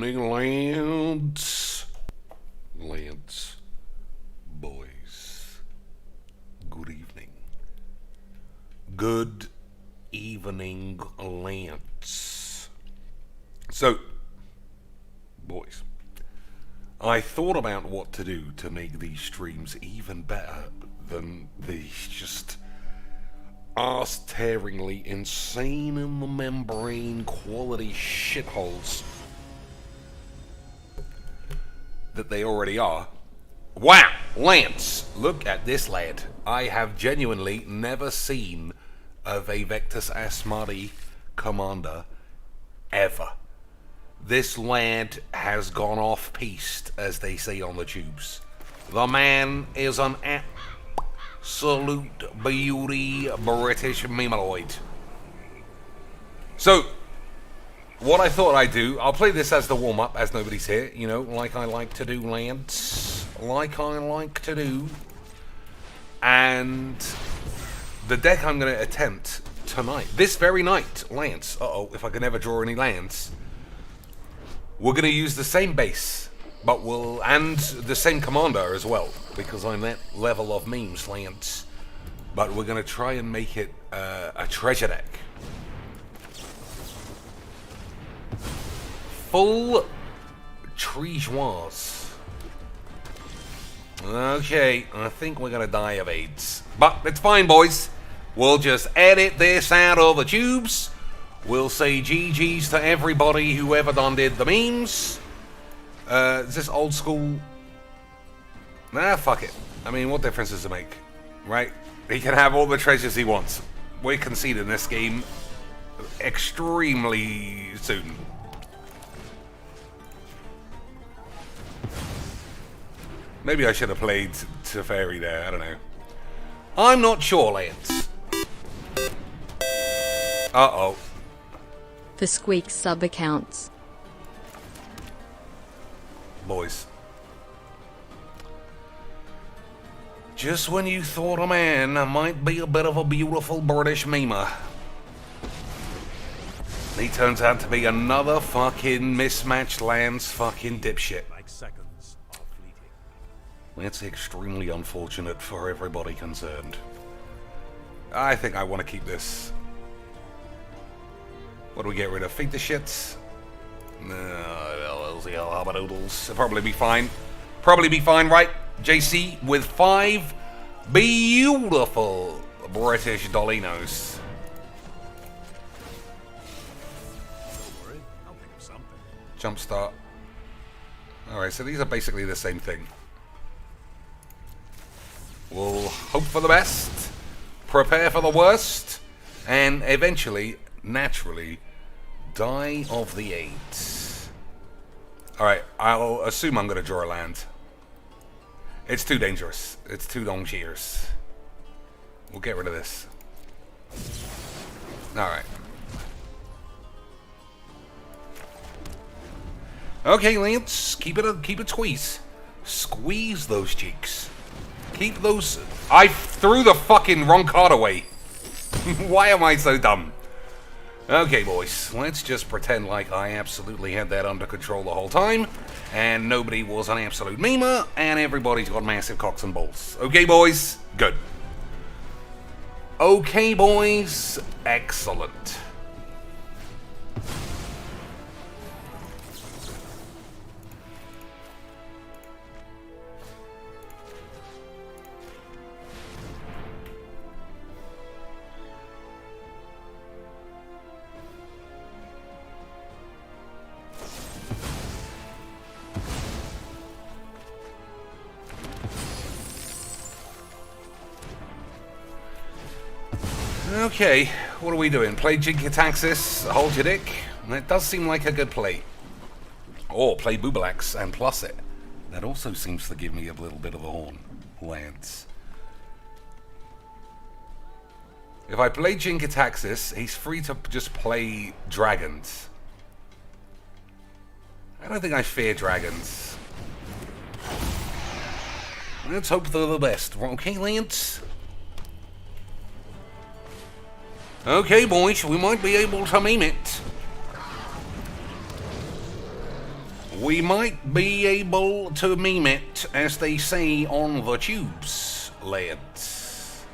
evening, Lance. Lance. Boys. Good evening. Good evening, Lance. So, boys, I thought about what to do to make these streams even better than these just arse-tearingly insane in the membrane quality shitholes that they already are. Wow, Lance, look at this lad. I have genuinely never seen a Vectus Asmati commander ever. This lad has gone off-piste, as they say on the tubes. The man is an absolute beauty British memeloid. So, what I thought I'd do, I'll play this as the warm-up, as nobody's here, you know, like I like to do, Lance. Like I like to do. And the deck I'm going to attempt tonight, this very night, Lance, if I can ever draw any lands, we're going to use the same base, but and the same commander as well, because I'm that level of memes, Lance. But we're going to try and make it a treasure deck. Full Trejoirs. Okay, I think we're going to die of AIDS. But it's fine, boys. We'll just edit this out of the tubes. We'll say GG's to everybody who ever done did the memes. Is this old school? Nah, fuck it. I mean, what difference does it make? Right? He can have all the treasures he wants. We're conceding this game extremely soon. Maybe I should have played Teferi there, I don't know. I'm not sure, Lance. Uh-oh. For Squeak's sub accounts. Boys. Just when you thought a man might be a bit of a beautiful British memer, he turns out to be another fucking mismatched Lance fucking dipshit. Like seconds are fleeting. That's extremely unfortunate for everybody concerned. I think I want to keep this. What do we get rid of? Feed the shits? No, those Habadoodles. It'll probably be fine. Probably be fine, right? JC with 5 beautiful British Dolinos. Don't worry, I'll think of something. Jumpstart. Alright, so these are basically the same thing. We'll hope for the best, prepare for the worst, and eventually, naturally, die of the AIDS. Alright, I'll assume I'm going to draw a land. It's too dangerous. It's too long years. We'll get rid of this. Alright. Okay, Lance, keep it squeeze. Squeeze those cheeks. Keep those... I threw the fucking wrong card away. Why am I so dumb? Okay, boys, let's just pretend like I absolutely had that under control the whole time, and nobody was an absolute memer, and everybody's got massive cocks and balls. Okay, boys? Good. Okay, boys? Excellent. Okay, what are we doing? Play Jinkataxis, hold your dick. That does seem like a good play. Or play Boobalax and plus it. That also seems to give me a little bit of a horn. Lance. If I play Jinkataxis, he's free to just play dragons. I don't think I fear dragons. Let's hope for the best. Okay, Lance? Okay, boys, we might be able to meme it. we might be able to meme it, as they say on the tubes, lads.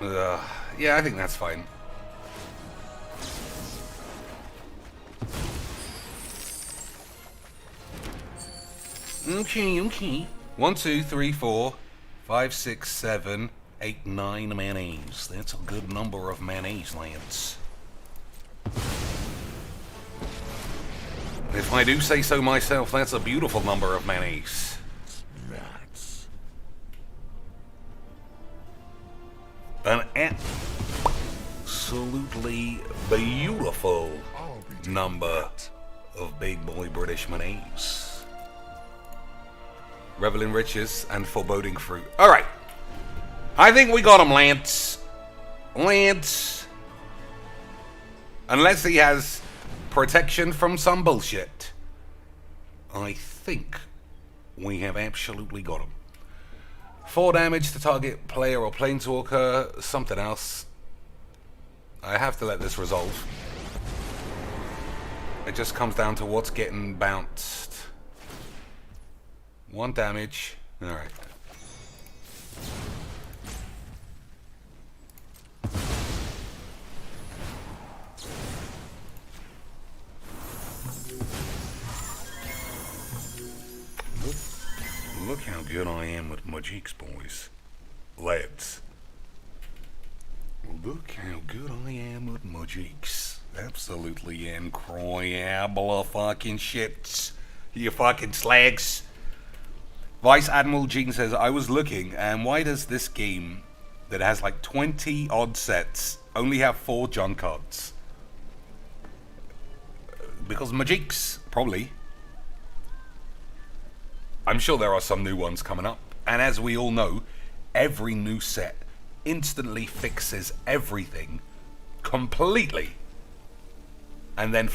Yeah, I think that's fine. Okay. 1, 2, 3, 4, 5, 6, 7, 8, 9 mayonnaise. That's a good number of mayonnaise, lads. If I do say so myself, that's a beautiful number of mayonnaise. That's An absolutely beautiful number of big boy British mayonnaise. Revel in riches and foreboding fruit. Alright. I think we got him, Lance. Lance. Unless he has protection from some bullshit. I think we have absolutely got him. 4 damage to target player or planeswalker. Something else. I have to let this resolve. It just comes down to what's getting bounced. 1 damage. Alright. Look how good I am with Mageecs, boys. Lads. Look how good I am with Mageecs. Absolutely incredible fucking shits. You fucking slags. Vice Admiral Gene says, I was looking, and why does this game that has like 20 odd sets only have 4 junk cards? Because Mageecs, probably. I'm sure there are some new ones coming up. And as we all know, every new set instantly fixes everything completely. And then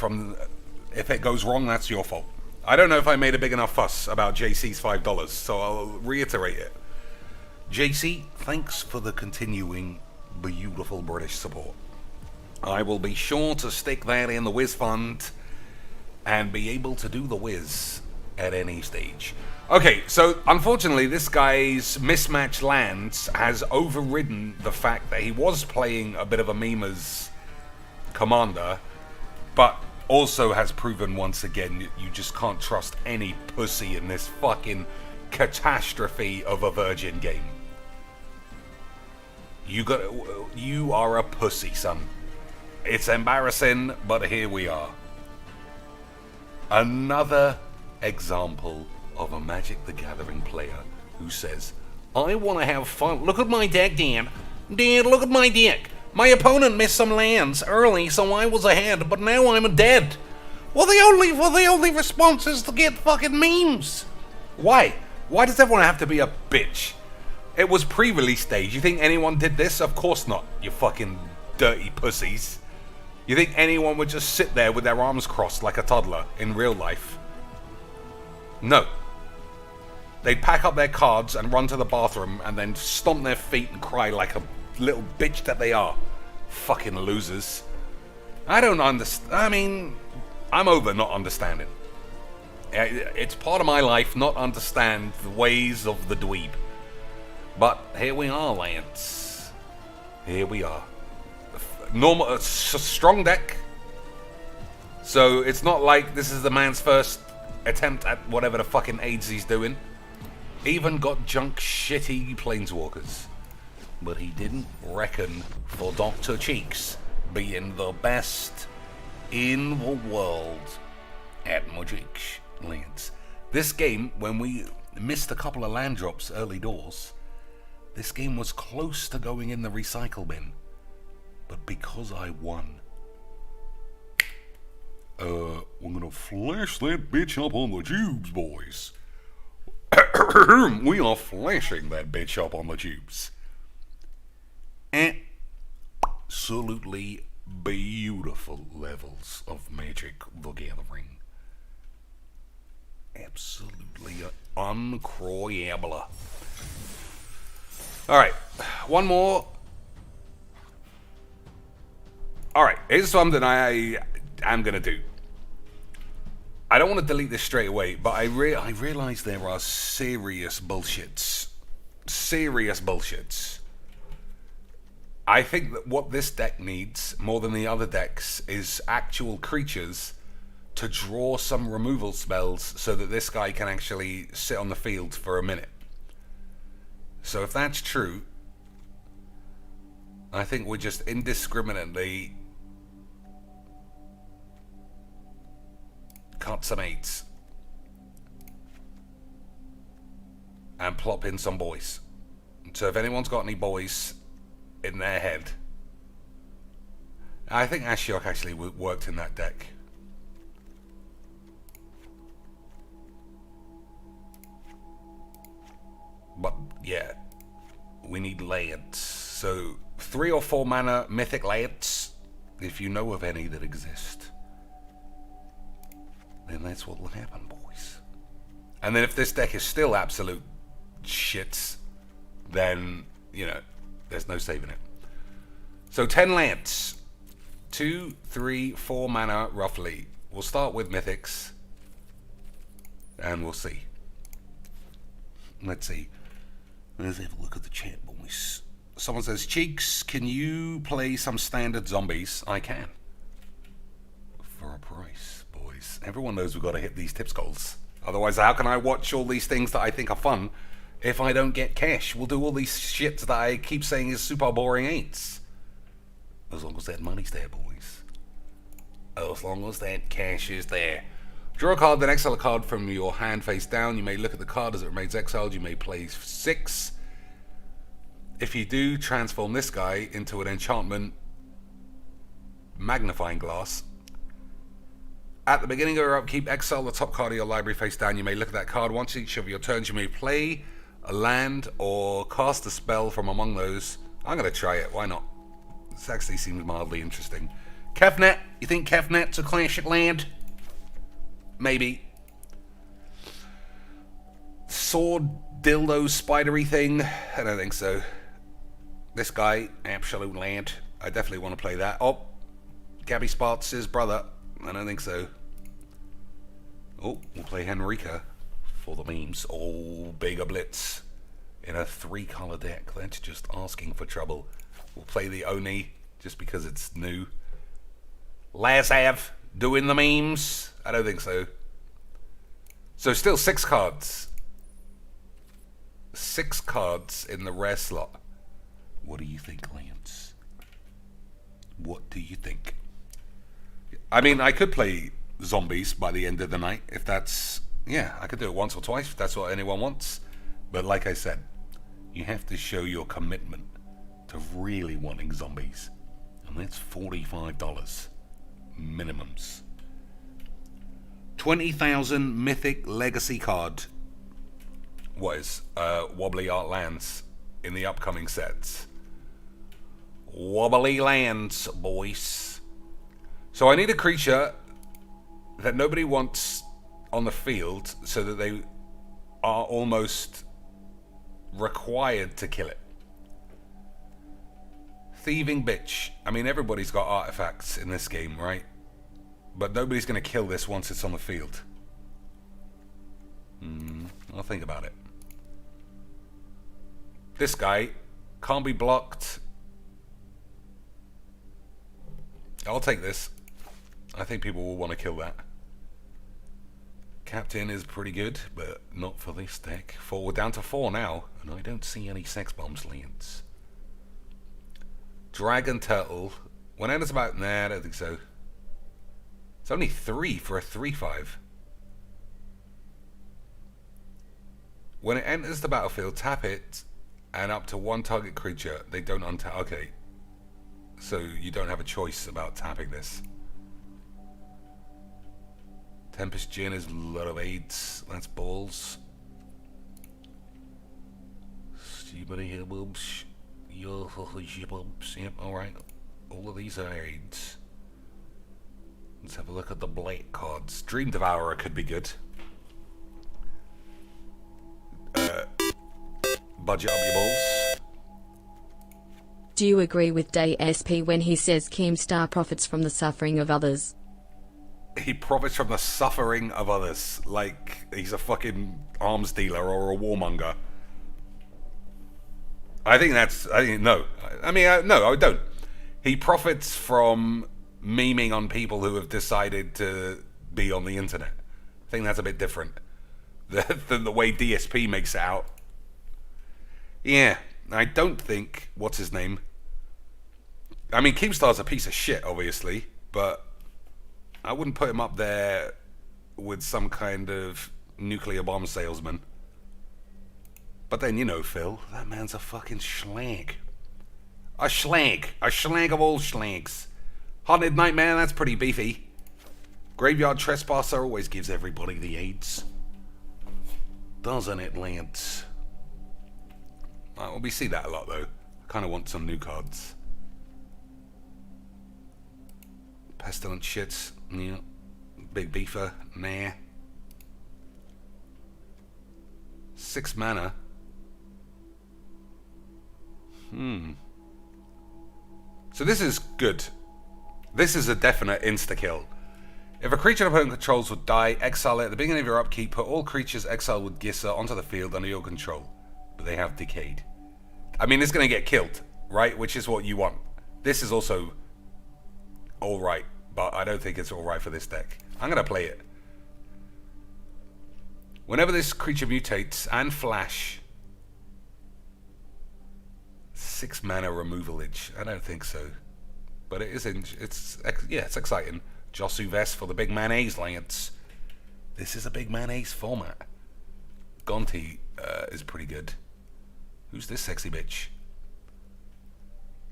if it goes wrong, that's your fault. I don't know if I made a big enough fuss about JC's $5, so I'll reiterate it. JC, thanks for the continuing beautiful British support. I will be sure to stick that in the Wiz Fund and be able to do the Wiz at any stage. Okay, so unfortunately this guy's mismatched lands has overridden the fact that he was playing a bit of a memer's commander, but also has proven once again you just can't trust any pussy in this fucking catastrophe of a Virgin game. You are a pussy, son. It's embarrassing, but here we are. Another example of a Magic the Gathering player who says, I want to have fun. Look at my deck, Dad. Dad, look at my deck. My opponent missed some lands early, so I was ahead, but now I'm dead. Well, the only response is to get fucking memes. Why? Why does everyone have to be a bitch? It was pre-release stage. You think anyone did this? Of course not, you fucking dirty pussies. You think anyone would just sit there with their arms crossed like a toddler in real life? No. They'd pack up their cards and run to the bathroom and then stomp their feet and cry like a little bitch that they are. Fucking losers. I don't understand. I mean, I'm over not understanding. It's part of my life not understand the ways of the dweeb. But here we are, Lance. Here we are. Normal, strong deck. So it's not like this is the man's first attempt at whatever the fucking AIDS he's doing. Even got junk shitty planeswalkers. But he didn't reckon for Dr. Cheeks being the best in the world at Mageecs lands. This game, when we missed a couple of land drops early doors, this game was close to going in the recycle bin. But because I won, we're gonna flash that bitch up on the tubes, boys. We are flashing that bitch up on the tubes. Absolutely beautiful levels of Magic the Gathering. Absolutely incroyable. Alright, one more. Alright, here's something I am going to do. I don't want to delete this straight away, but I realize there are serious bullshits. Serious bullshits. I think that what this deck needs, more than the other decks, is actual creatures to draw some removal spells so that this guy can actually sit on the field for a minute. So if that's true, I think we're just indiscriminately cut some 8s and plop in some boys. So if anyone's got any boys in their head, I think Ashiok actually worked in that deck. But yeah, we need lands. So 3 or 4 mana mythic lands, if you know of any that exist, then that's what will happen, boys. And then if this deck is still absolute shits, then, you know, there's no saving it. So 10 lands. 2, 3, 4 mana, roughly. We'll start with mythics. And we'll see. Let's see. Let's have a look at the chat, boys. Someone says, Cheeks, can you play some standard zombies? I can. For a price, boys. Everyone knows we've got to hit these tips goals. Otherwise, how can I watch all these things that I think are fun if I don't get cash? We'll do all these shits that I keep saying is super boring 8s. As long as that money's there, boys. As long as that cash is there. Draw a card, then exile a card from your hand face down. You may look at the card as it remains exiled. You may play 6. If you do, transform this guy into an enchantment magnifying glass. At the beginning of your upkeep, exile the top card of your library face down. You may look at that card. Once each of your turns, you may play a land or cast a spell from among those. I'm going to try it. Why not? This actually seems mildly interesting. Kefnet. You think Kefnet's a classic land? Maybe. Sword dildo spidery thing? I don't think so. This guy, absolute land. I definitely want to play that. Oh, Gabby Sparks' brother. I don't think so. Oh, we'll play Henrika for the memes. Oh, bigger blitz in a 3-color deck. That's just asking for trouble. We'll play the Oni just because it's new. Lazav doing the memes. I don't think so. So still 6 cards. 6 cards in the rare slot. What do you think, Lance? What do you think? I mean, I could play zombies by the end of the night if that's... Yeah, I could do it once or twice if that's what anyone wants. But like I said, you have to show your commitment to really wanting zombies. And that's $45 minimums. 20,000 mythic legacy card. What is wobbly art lands in the upcoming sets? Wobbly lands, boys. So I need a creature that nobody wants on the field so that they are almost required to kill it. Thieving bitch. I mean, everybody's got artifacts in this game, right? But nobody's going to kill this once it's on the field. I'll think about it. This guy can't be blocked. I'll take this. I think people will want to kill that. Captain is pretty good, but not for this deck. We're down to 4 now, and I don't see any sex bombs lands. Dragon Turtle. When it's about... Nah, I don't think so. It's only 3 for a 3/5. When it enters the battlefield, tap it, and up to 1 target creature. They don't untap. Okay. So you don't have a choice about tapping this. Tempest Gin is a lot of AIDS. That's balls. Yep, alright. All of these are AIDS. Let's have a look at the Blade cards. Dream Devourer could be good. Budget up your balls. Do you agree with Day SP when he says Keemstar profits from the suffering of others? He profits from the suffering of others, like he's a fucking arms dealer or a warmonger. No. No, I don't. He profits from memeing on people who have decided to be on the internet. I think that's a bit different than the way DSP makes it out. Yeah, I don't think, what's his name? I mean, Keemstar's a piece of shit, obviously, but I wouldn't put him up there with some kind of nuclear bomb salesman. But then, you know, Phil, that man's a fucking schlag. A schlag. A schlag of all schlags. Haunted Nightmare, that's pretty beefy. Graveyard Trespasser always gives everybody the AIDS. Doesn't it, Lance? Well, we see that a lot, though. I kind of want some new cards. Pestilent Shits, yeah. Big Beefer, nah. 6 mana. So this is good. This is a definite insta-kill. If a creature an opponent controls would die, exile it at the beginning of your upkeep, put all creatures exiled with Gissa onto the field under your control. But they have decayed. I mean, it's going to get killed, right? Which is what you want. This is also alright, but I don't think it's alright for this deck. I'm going to play it. Whenever this creature mutates and flash... 6 mana removalage. I don't think so. But it is, it's exciting. Josu Vest for the big mayonnaise, Lance. This is a big mayonnaise format. Gonti is pretty good. Who's this sexy bitch?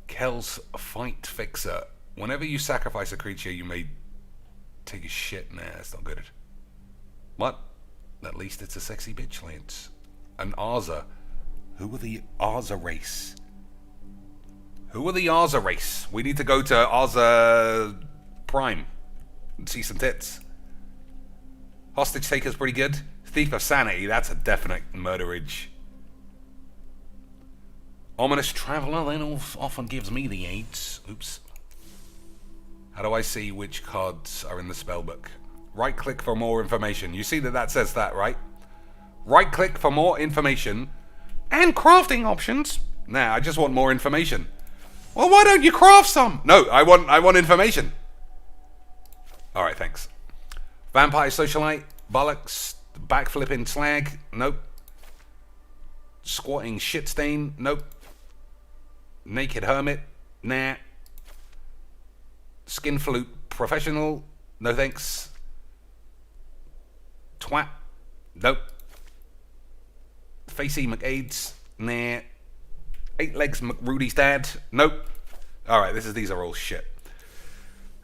Kel's Fight Fixer. Whenever you sacrifice a creature, you may take a shit. Nah, that's not good. What? At least it's a sexy bitch, Lance. An Arza. Who are the Arza race? Who are the Arza race? We need to go to Arza Prime and see some tits. Hostage Taker's pretty good. Thief of Sanity, that's a definite murderage. Ominous Traveler, then often gives me the AIDS. Oops. How do I see which cards are in the spellbook? Right click for more information. You see that says that, right? Right click for more information and crafting options. Nah, I just want more information. Well, why don't you craft some? No, I want information. Alright, thanks. Vampire Socialite, Bollocks, Backflipping Slag, nope. Squatting Shitstain, nope. Naked Hermit, nah. Skin Flute Professional, no thanks. Twat, nope. Facey McAids, nah. 8 Legs McRudy's dad, nope. Alright, these are all shit.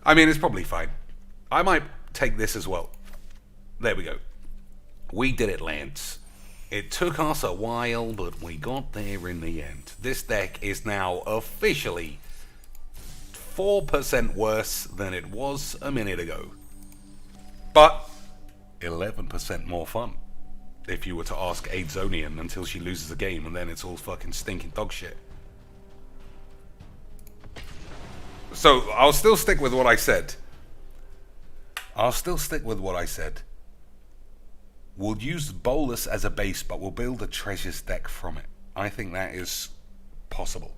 I mean, it's probably fine. I might take this as well. There we go. We did it, Lance. It took us a while, but we got there in the end. This deck is now officially 4% worse than it was a minute ago. But 11% more fun. If you were to ask Aidzonian until she loses a game and then it's all fucking stinking dog shit. So, I'll still stick with what I said. We'll use Bolus as a base, but we'll build a treasures deck from it. I think that is possible.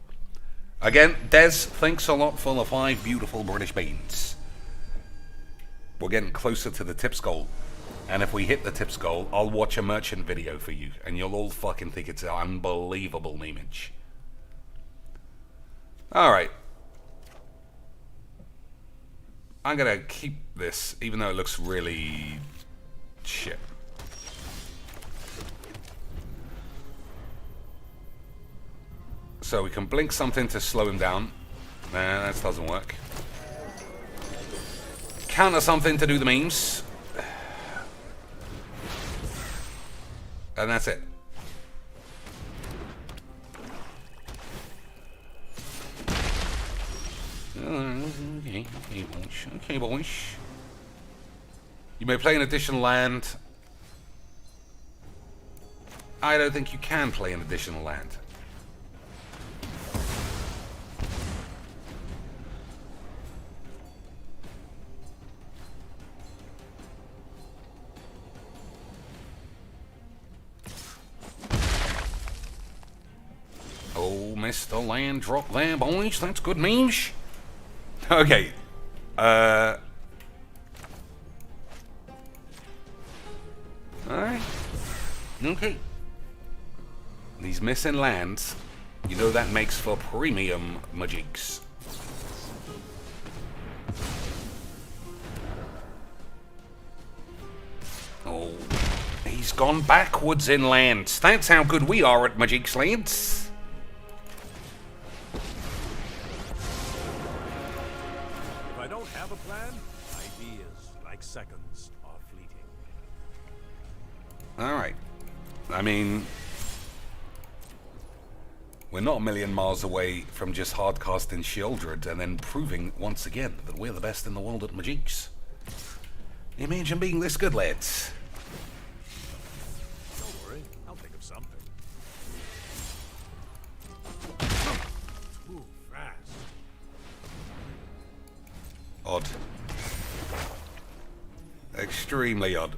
Again, Des, thanks a lot for the 5 beautiful British beans. We're getting closer to the tips goal. And if we hit the tips goal, I'll watch a merchant video for you. And you'll all fucking think it's an unbelievable memeage. Alright. I'm gonna keep this, even though it looks really shit. So we can blink something to slow him down. Nah, that doesn't work. Counter something to do the memes. And that's it. Okay, boys. You may play an additional land. I don't think you can play an additional land. Missed a land drop there, boys. That's good news. Okay. Alright. Okay. These missing lands, you know that makes for premium Mageecs. Oh, he's gone backwards in lands. That's how good we are at Mageecs lands. If I don't have a plan, ideas like seconds are fleeting. Alright. I mean, we're not a million miles away from just hardcasting Sheoldred and then proving once again that we're the best in the world at Mageecs. Imagine being this good, lads. Don't worry, I'll think of something. Too fast. Odd. Extremely odd.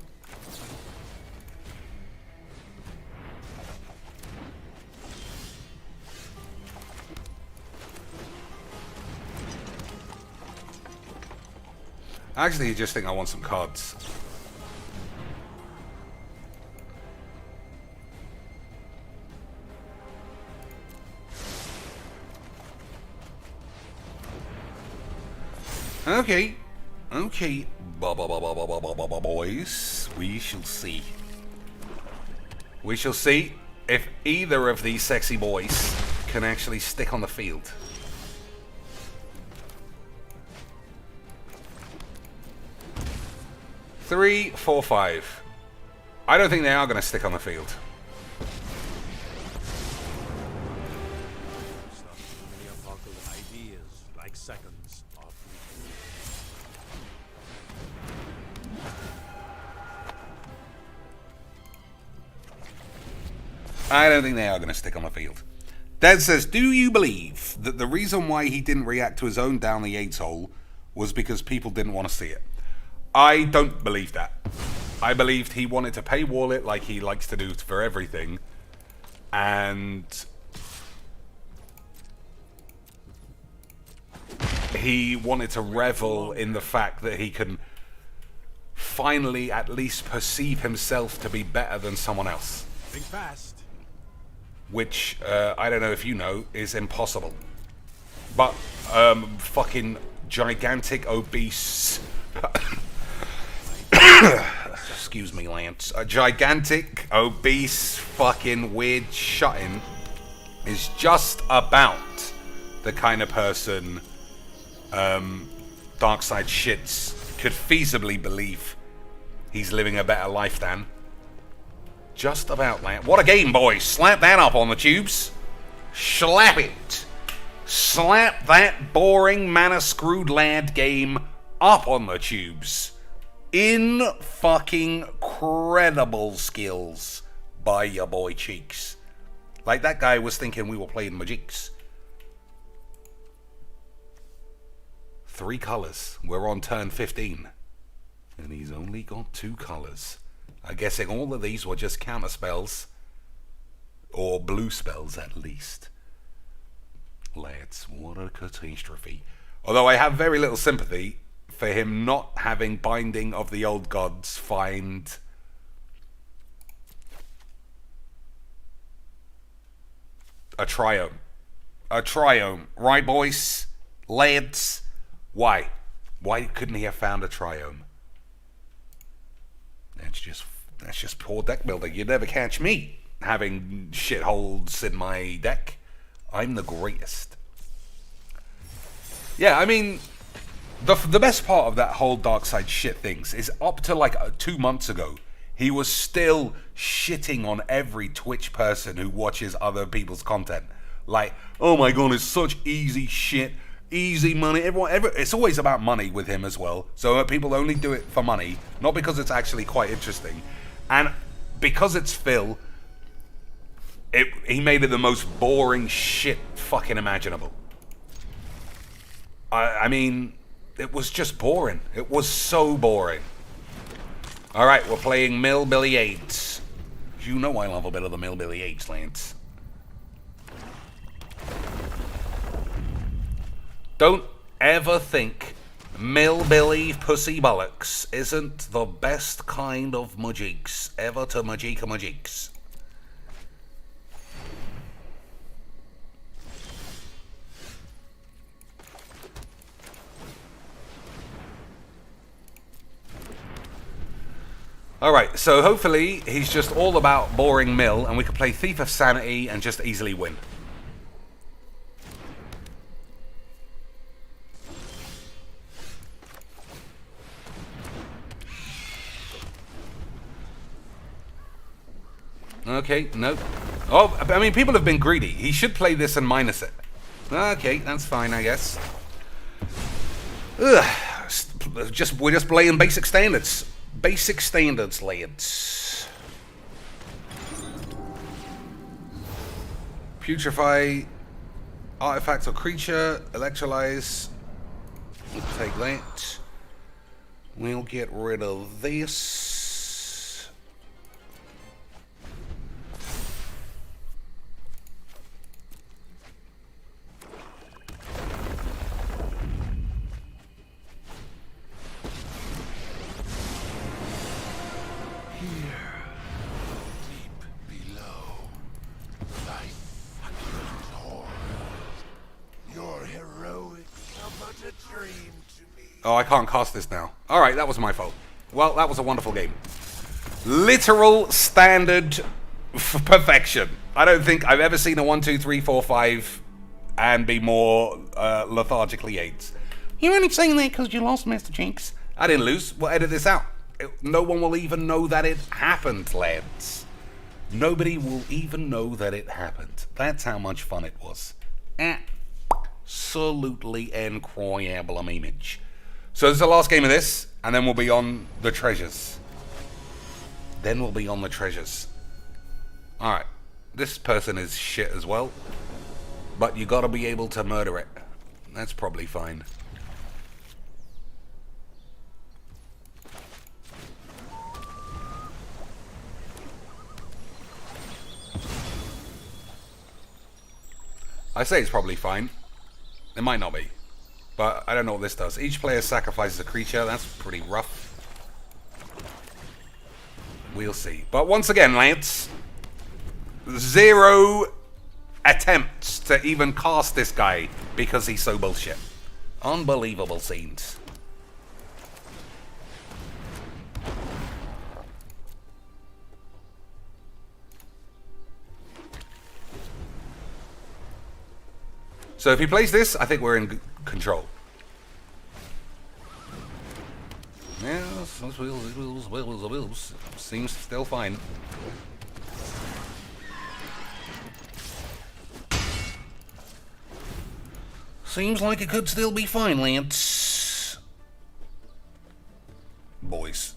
Actually, you just think I want some cards. Okay. Okay. Boys. We shall see. We shall see if either of these sexy boys can actually stick on the field. Three, 4, 5. I don't think they are going to stick on the field. Stuff too many apocalypse ideas like seconds are fleeting. I don't think they are going to stick on the field. Dad says, do you believe that the reason why he didn't react to his own down the AIDS hole was because people didn't want to see it? I don't believe that. I believed he wanted to paywall it like he likes to do for everything. And he wanted to revel in the fact that he can finally at least perceive himself to be better than someone else. Think fast. Which, I don't know if you know, is impossible. But, fucking gigantic, obese... Excuse me, Lance. A gigantic, obese, fucking weird shut-in is just about the kind of person Darkside Shits could feasibly believe he's living a better life than. Just about, Lance. What a game, boys. Slap that up on the tubes. Slap it. Slap that boring, mana-screwed lad game up on the tubes. In fucking credible skills by your boy Cheeks. Like that guy was thinking we were playing Mageecs. 3 colors. We're on turn 15. And he's only got 2 colors. I'm guessing all of these were just counter spells. Or blue spells at least. Lads, what a catastrophe. Although I have very little sympathy for him not having Binding of the Old Gods find a triome. A triome. Right, boys? Lads? Why? Why couldn't he have found a triome? That's just poor deck building. You'd never catch me having shitholes in my deck. I'm the greatest. Yeah, I mean, the best part of that whole Darkside shit things is up to like 2 months ago, he was still shitting on every Twitch person who watches other people's content. Like, oh my god, it's such easy shit, easy money. It's always about money with him as well. So people only do it for money, not because it's actually quite interesting. And because it's Phil, he made it the most boring shit fucking imaginable. I mean, it was just boring. It was so boring. Alright, we're playing Mill Billy 8. You know I love a bit of the Mill Billy 8, Lance. Don't ever think Millbilly Pussy Bollocks isn't the best kind of Mageecs ever to Mageek a Mageecs. Alright, so hopefully he's just all about boring Mill and we can play Thief of Sanity and just easily win. Okay, no. Oh, I mean, people have been greedy. He should play this and minus it. Okay, that's fine, I guess. Ugh. We're just playing basic standards. Basic standards, lads. Putrefy, artifact or creature, electrolyze. We'll take that. We'll get rid of this. Oh, I can't cast this now. Alright, that was my fault. Well, that was a wonderful game. Literal standard perfection. I don't think I've ever seen a 1, 2, 3, 4, 5 and be more lethargically AIDS. You're only saying that because you lost, Mr. Jinx. I didn't lose. We'll edit this out. No one will even know that it happened, lads. Nobody will even know that it happened. That's how much fun it was. Absolutely incredible image. So this is the last game of this, and then we'll be on the treasures. Alright. This person is shit as well. But you gotta be able to murder it. That's probably fine. I say it's probably fine. It might not be. But I don't know what this does. Each player sacrifices a creature. That's pretty rough. We'll see. But once again, Lance, 0 attempts to even cast this guy because he's so bullshit. Unbelievable scenes. So if he plays this, I think we're in control. Yeah, seems still fine. Seems like it could still be fine, Lance. Boys.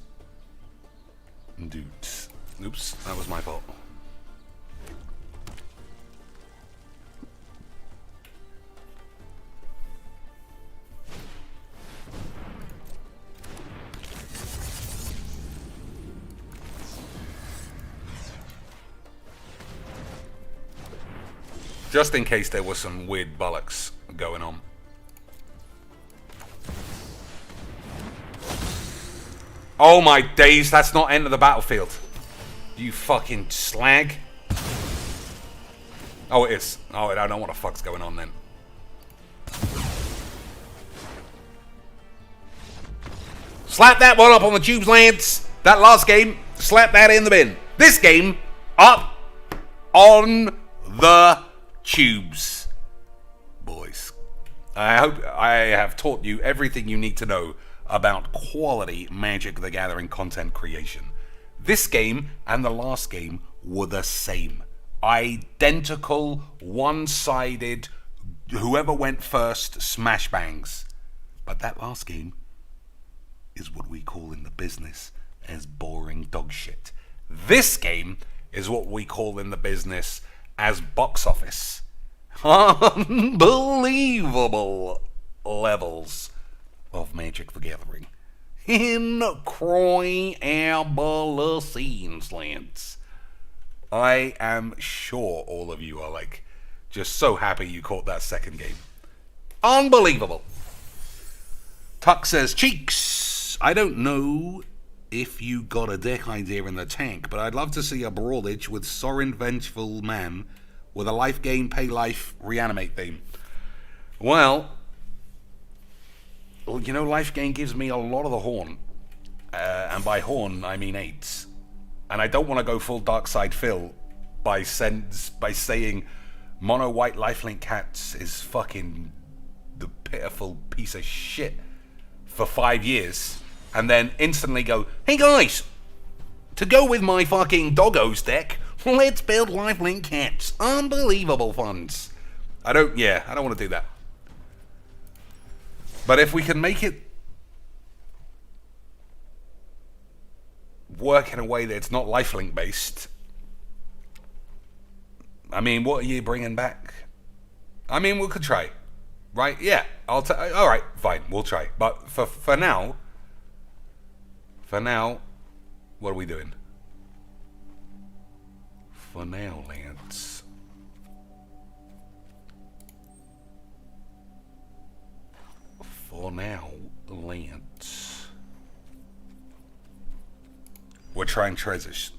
Dudes. Oops, that was my fault. Just in case there was some weird bollocks going on. Oh my days, that's not end of the battlefield. You fucking slag. Oh, it is. Oh, I don't know what the fuck's going on then. Slap that one up on the tubes, Lance. That last game, slap that in the bin. This game, up on the tubes. Boys, I hope I have taught you everything you need to know about quality Magic the Gathering content creation. This game and the last game were the same. Identical, one-sided, whoever went first, smash bangs. But that last game is what we call in the business as boring dog shit. This game is what we call in the business as box office. Unbelievable levels of Magic the Gathering. Incredible scenes, Lance. I am sure all of you are like just so happy you caught that second game. Unbelievable. Tuck says, Cheeks, I don't know if you got a deck idea in the tank, but I'd love to see a brawlage with Sorin Vengeful Man with a life gain, pay life, reanimate theme. Well, you know, life gain gives me a lot of the horn. And by horn, I mean 8s. And I don't want to go full Dark Side Phil by saying mono white lifelink cats is fucking the pitiful piece of shit for 5 years. And then instantly go, hey guys, to go with my fucking doggos deck, let's build lifelink cats. Unbelievable funds. I don't want to do that. But if we can make it work in a way that it's not lifelink based, I mean, what are you bringing back? I mean, we could try, right? Yeah, all right, fine, we'll try. But for now, what are we doing? For now, Lance. For now, Lance. We're trying treasures.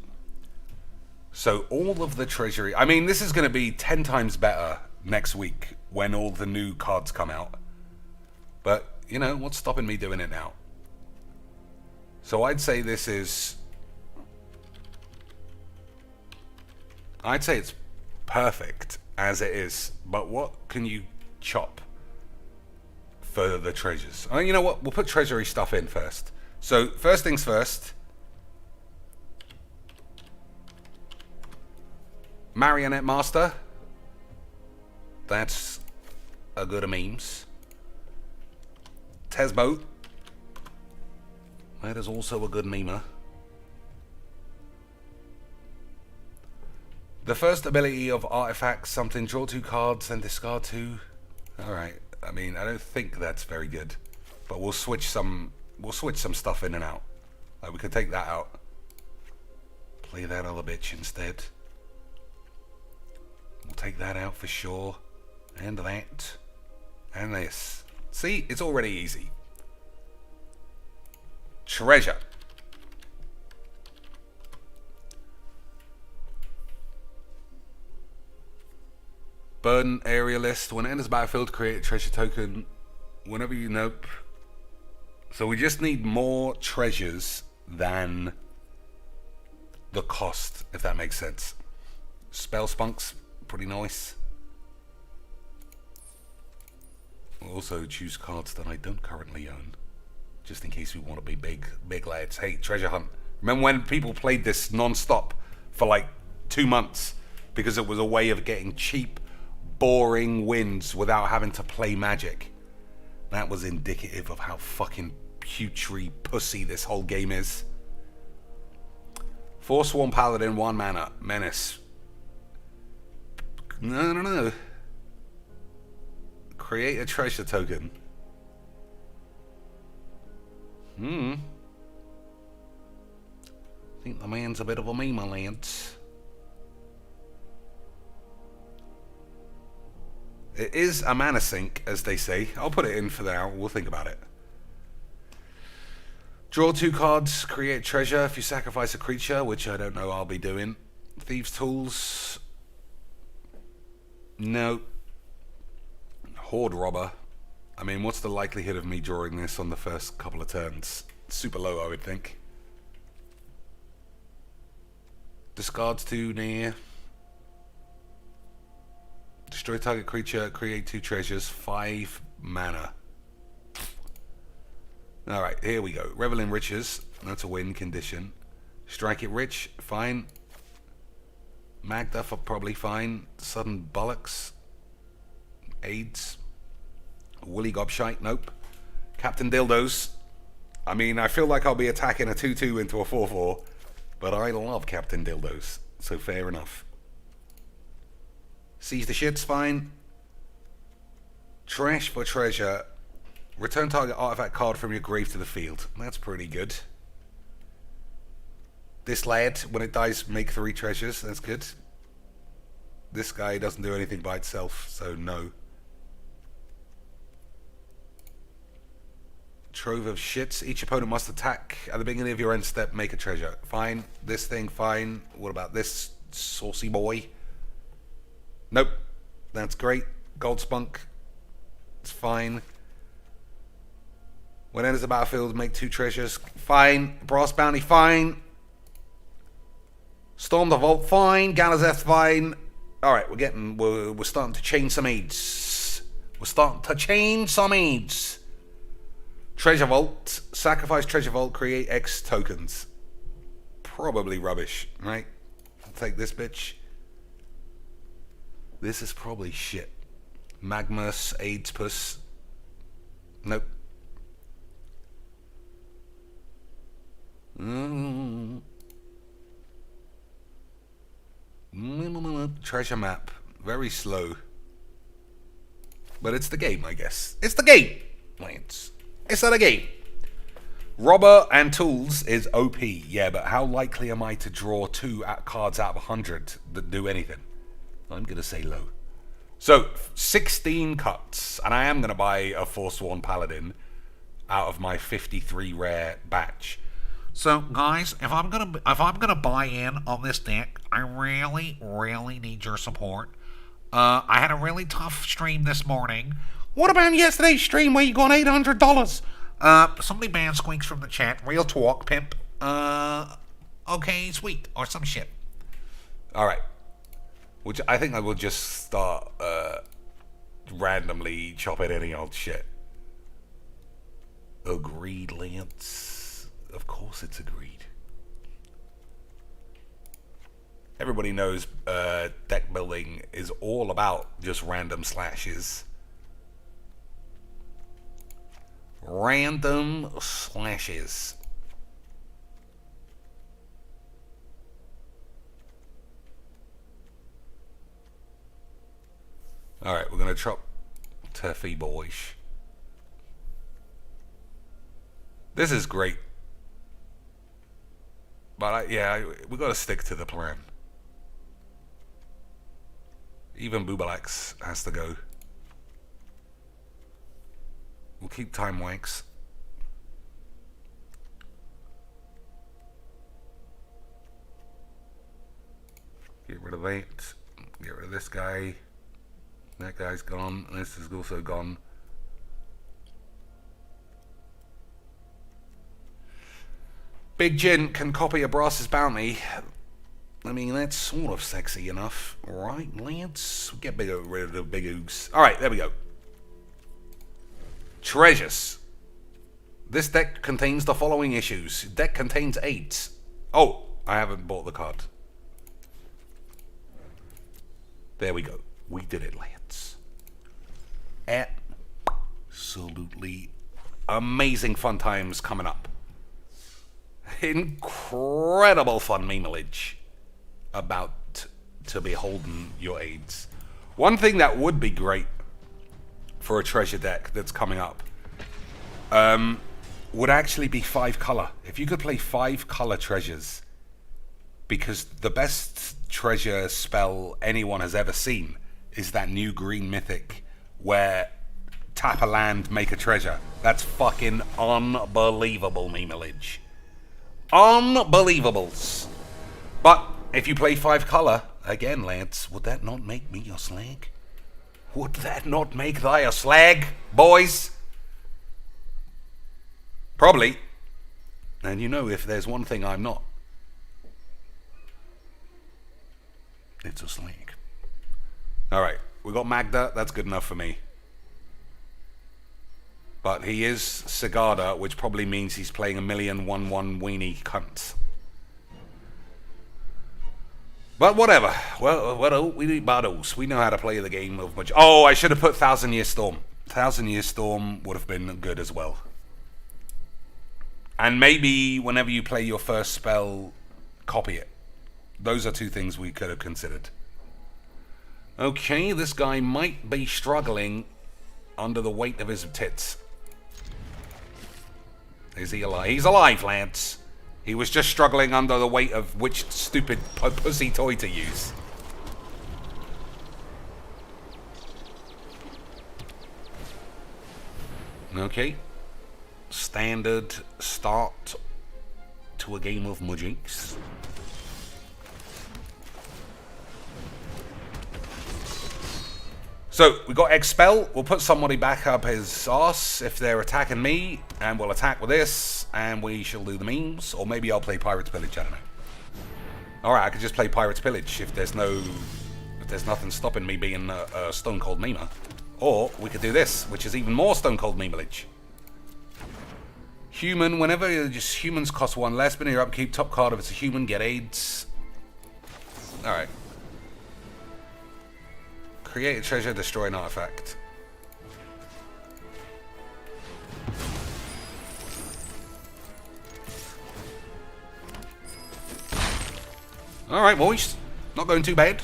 So all of the treasury... I mean, this is going to be 10 times better next week when all the new cards come out. But, you know, what's stopping me doing it now? So I'd say this is... I'd say it's perfect as it is. But what can you chop for the treasures? Oh, you know what? We'll put treasury stuff in first. So, first things first... Marionette Master. That's a good of memes. Tesboat. That is also a good memer. The first ability of artifacts, something, draw 2 cards and discard 2. Alright, I mean, I don't think that's very good. But we'll switch some stuff in and out. Like, we could take that out. Play that other bitch instead. We'll take that out for sure. And that. And this. See, it's already easy. Treasure. Burden area list. When it enters battlefield, create a treasure token. Whenever you nope. So we just need more treasures than the cost, if that makes sense. Spell spunks. Pretty nice. We'll also choose cards that I don't currently own, just in case we want to be big lads. Hey, treasure hunt. Remember when people played this non-stop for like 2 months because it was a way of getting cheap, boring wins without having to play Magic? That was indicative of how fucking putrid pussy this whole game is. Forsworn Paladin, 1 mana, Menace. No. Create a treasure token. I think the man's a bit of a meme, Lance. It is a mana sink, as they say. I'll put it in for now. We'll think about it. Draw 2 cards, create treasure if you sacrifice a creature, which I don't know I'll be doing. Thieves' Tools. No. Horde Robber. I mean, what's the likelihood of me drawing this on the first couple of turns? Super low, I would think. Discards 2 near. Destroy target creature, create 2 treasures, 5 mana. Alright, here we go. Revel in Riches. That's a win condition. Strike it rich, fine. Magda for probably fine. Sudden Bollocks. AIDS. Woolly Gobshite, nope. Captain Dildos. I mean, I feel like I'll be attacking a 2-2 into a 4-4, but I love Captain Dildos, so fair enough. Seize the Shit's fine. Trash for treasure. Return target artifact card from your grave to the field. That's pretty good. This lad, when it dies, make 3 treasures. That's good. This guy doesn't do anything by itself, so no. Trove of shits. Each opponent must attack at the beginning of your end step. Make a treasure. Fine. This thing, fine. What about this saucy boy? Nope. That's great. Gold spunk. It's fine. When enters the battlefield, make 2 treasures. Fine. Brass bounty, fine. Storm the vault, fine. Galazeth, fine. Alright, we're starting to change some aids. We're starting to change some aids. Treasure vault. Sacrifice treasure vault, create X tokens. Probably rubbish, right? I'll take this bitch. This is probably shit. Magmus, AIDS puss. Nope. Treasure map. Very slow. But it's the game, I guess. It's the game, Lance. It's not a game. Robber and tools is OP. Yeah, but how likely am I to draw 2 cards out of 100 that do anything? I'm going to say low. So, 16 cuts. And I am going to buy a Forsworn Paladin out of my 53 rare batch. So, guys, if I'm gonna buy in on this deck, I really, really need your support. I had a really tough stream this morning. What about yesterday's stream where you got $800? Somebody banned Squeaks from the chat. Real talk, pimp. Okay, sweet, or some shit. All right. Which I think I will just start randomly chopping any old shit. Agreed, Lance. Of course it's agreed. Everybody knows deck building is all about just random slashes. Random slashes. Alright, we're going to chop Turfy boys. This is great. But yeah, we got to stick to the plan. Even Boobalax has to go. We'll keep Time Wanks. Get rid of that. Get rid of this guy. That guy's gone. This is also gone. Big Jin can copy a Brass's bounty. I mean, that's sort of sexy enough. Right, Lance? Get rid of the big oogs. Alright, there we go. Treasures. This deck contains the following issues. Deck contains 8. Oh, I haven't bought the card. There we go. We did it, Lance. Absolutely amazing fun times coming up. Incredible fun memeage about to be holding your aids. One thing that would be great for a treasure deck that's coming up would actually be 5 color. If you could play 5 color treasures, because the best treasure spell anyone has ever seen is that new green mythic where tap a land, make a treasure. That's fucking unbelievable memeage. Unbelievables. But if you play 5 color, again, Lance, would that not make me your slag? Would that not make thy a slag, boys? Probably. And you know, if there's one thing I'm not, it's a slag. Alright, we got Magda, that's good enough for me. But he is Sigarda, which probably means he's playing 1,000,000-1/1 weenie cunts. But whatever. Well, we need battles. We know how to play the game of much. Oh, I should have put 1,000 Year Storm. 1,000 Year Storm would have been good as well. And maybe whenever you play your first spell, copy it. Those are 2 things we could have considered. Okay, this guy might be struggling under the weight of his tits. Is he alive? He's alive, Lance. He was just struggling under the weight of which stupid pussy toy to use. Okay. standard start to a game of Mageecs. So, we got Expel. We'll put somebody back up his arse if they're attacking me, and we'll attack with this, and we shall do the memes. Or maybe I'll play Pirate's Pillage, I don't know. Alright, I could just play Pirate's Pillage if there's nothing stopping me being a Stone Cold Memer. Or, we could do this, which is even more Stone Cold Memelage. Human, whenever just humans cost 1 less, but in your upkeep, top card if it's a human, get aids. Alright. Create a treasure, destroy an artifact. Alright, boys. Not going too bad.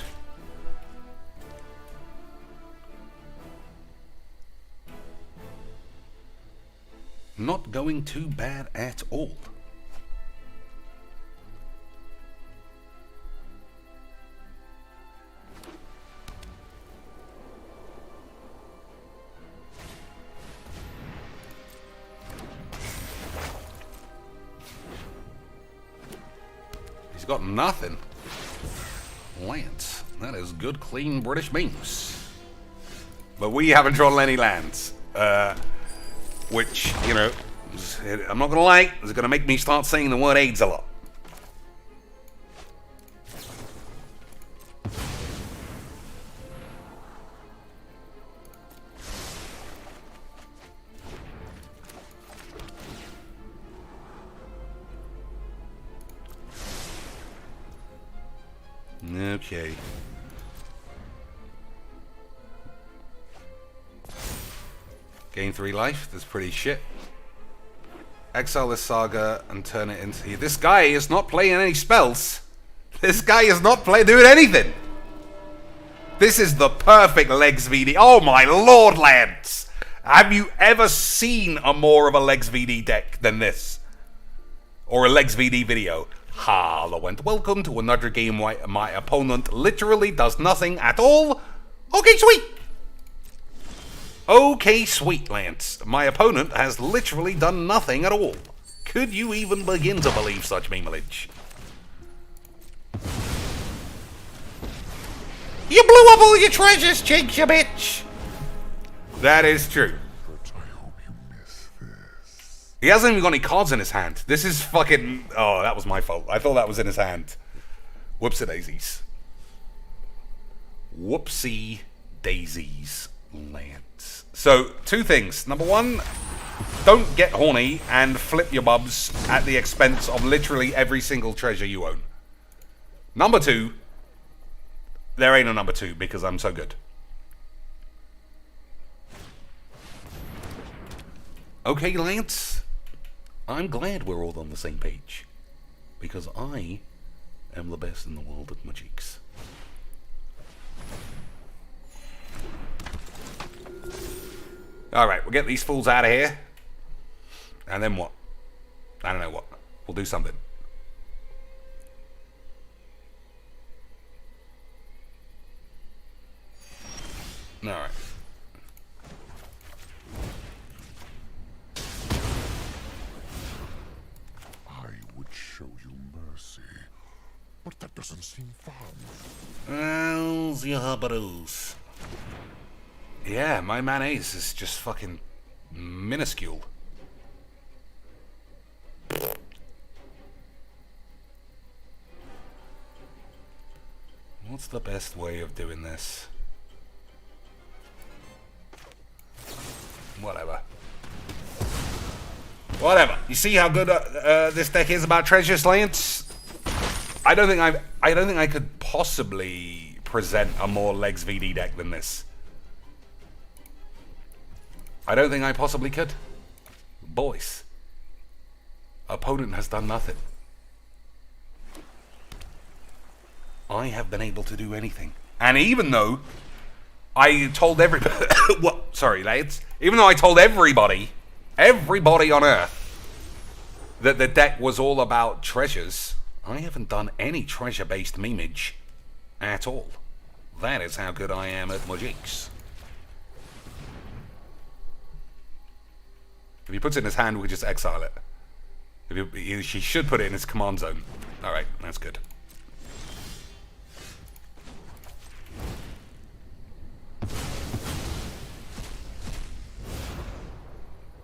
Not going too bad at all. He's got nothing. Lance. That is good, clean British memes. But we haven't drawn any lands. Which, you know, I'm not gonna lie, is gonna make me start saying the word AIDS a lot. Okay. Gain 3 life, that's pretty shit. Exile this saga and turn it into... This guy is not playing any spells. This guy is not doing anything. This is the perfect Legs VD. Oh my lord, lads. Have you ever seen a more of a Legs VD deck than this? Or a Legs VD video? Hello and welcome to another game where my opponent literally does nothing at all. Okay, sweet. Okay, sweet, Lance. My opponent has literally done nothing at all. Could you even begin to believe such memelage? You blew up all your treasures, Jinx, you bitch! That is true. He hasn't even got any cards in his hand. This is fucking... Oh, that was my fault. I thought that was in his hand. Whoopsie daisies. Whoopsie daisies, Lance. So, 2 things. Number 1, don't get horny and flip your bubs at the expense of literally every single treasure you own. Number 2, there ain't a number 2 because I'm so good. Okay, Lance. I'm glad we're all on the same page. Because I am the best in the world at Mageecs. Alright, we'll get these fools out of here. And then what? I don't know what. We'll do something. Alright. I would show you mercy, but that doesn't seem fun. How's your hubbadoos? Yeah, my mayonnaise is just fucking minuscule. What's the best way of doing this? Whatever. Whatever. You see how good this deck is about treasures, Lance? I don't think I could possibly present a more Legs VD deck than this. I don't think I possibly could. Boys. Opponent has done nothing. I have been able to do anything. And even though I told everybody... what? Sorry, lads. Even though I told everybody on Earth, that the deck was all about treasures, I haven't done any treasure-based memeage at all. That is how good I am at Mageecs. If he puts it in his hand, we just exile it. She should put it in his command zone. Alright, that's good.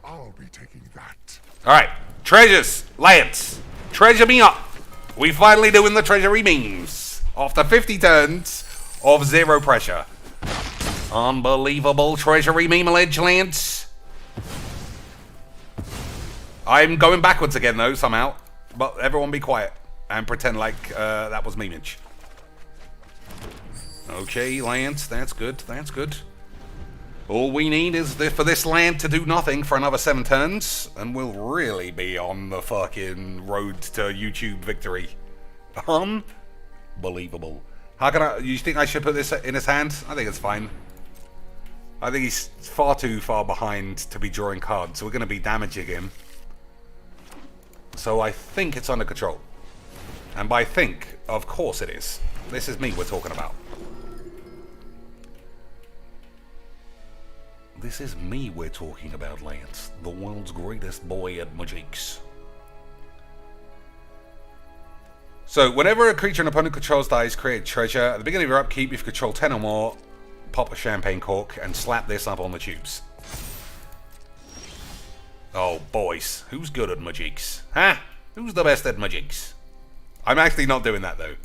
I'll be taking that. Alright, treasures, Lance, treasure me up. We finally doing the treasury memes. After 50 turns of zero pressure. Unbelievable treasury memeage, Lance. I'm going backwards again though, somehow. But everyone be quiet and pretend like that was memeage. Okay, Lance, that's good, that's good. All we need is for this land to do nothing for another 7 turns, and we'll really be on the fucking road to YouTube victory. Unbelievable. How can I... You think I should put this in his hand? I think it's fine. I think he's far too far behind to be drawing cards, so we're going to be damaging him. So I think it's under control. And by think, of course it is. This is me we're talking about. This is me we're talking about, Lance. The world's greatest boy at Mageecs. So, whenever a creature an opponent controls dies, create treasure. At the beginning of your upkeep, if you control 10 or more, pop a champagne cork and slap this up on the tubes. Oh, boys. Who's good at Mageecs? Huh? Who's the best at Mageecs? I'm actually not doing that, though.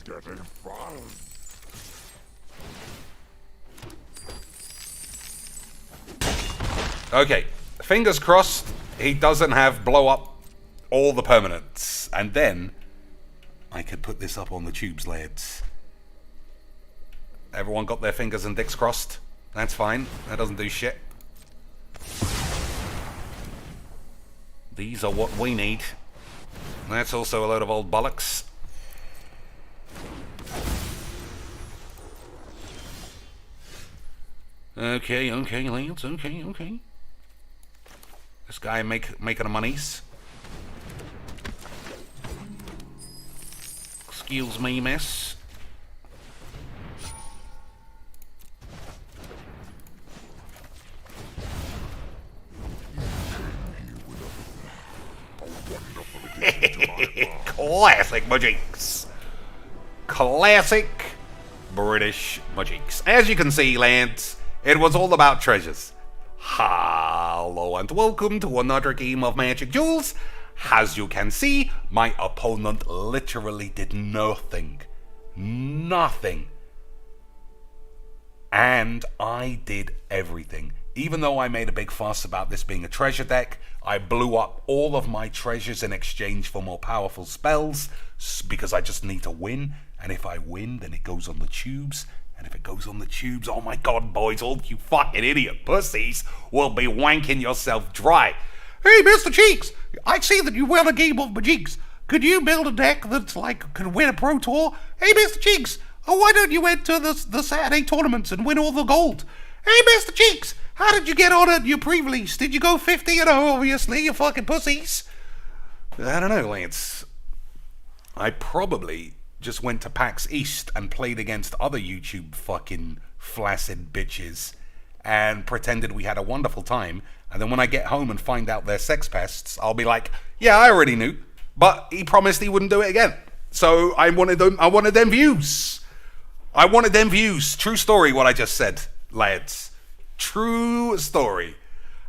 Getting fun. Okay, fingers crossed he doesn't have blow up all the permanents. And then I could put this up on the tubes, lads. Everyone got their fingers and dicks crossed? That's fine. That doesn't do shit. These are what we need. That's also a load of old bollocks. Okay, Lance, okay. This guy making the monies. Excuse me, miss. Classic Mageecs. Classic British Mageecs. As you can see, Lance, it was all about treasures. Hello and welcome to another game of Magic Duels. As you can see, my opponent literally did nothing. Nothing. And I did everything. Even though I made a big fuss about this being a treasure deck, I blew up all of my treasures in exchange for more powerful spells, because I just need to win. And if I win, then it goes on the tubes. And if it goes on the tubes, oh my god, boys, all you fucking idiot pussies will be wanking yourself dry. Hey, Mr. Cheeks, I see that you won a game of Mageecs. Could you build a deck that's like, can win a Pro Tour? Hey, Mr. Cheeks, why don't you enter the Saturday tournaments and win all the gold? Hey, Mr. Cheeks, how did you get on at your pre-release? Did you go 50-0, obviously, you fucking pussies? I don't know, Lance. I probably just went to PAX East and played against other YouTube fucking flaccid bitches and pretended we had a wonderful time, and then when I get home and find out they're sex pests, I'll be like, yeah, I already knew, but he promised he wouldn't do it again. So I wanted them views. I wanted them views. True story what I just said, lads. True story.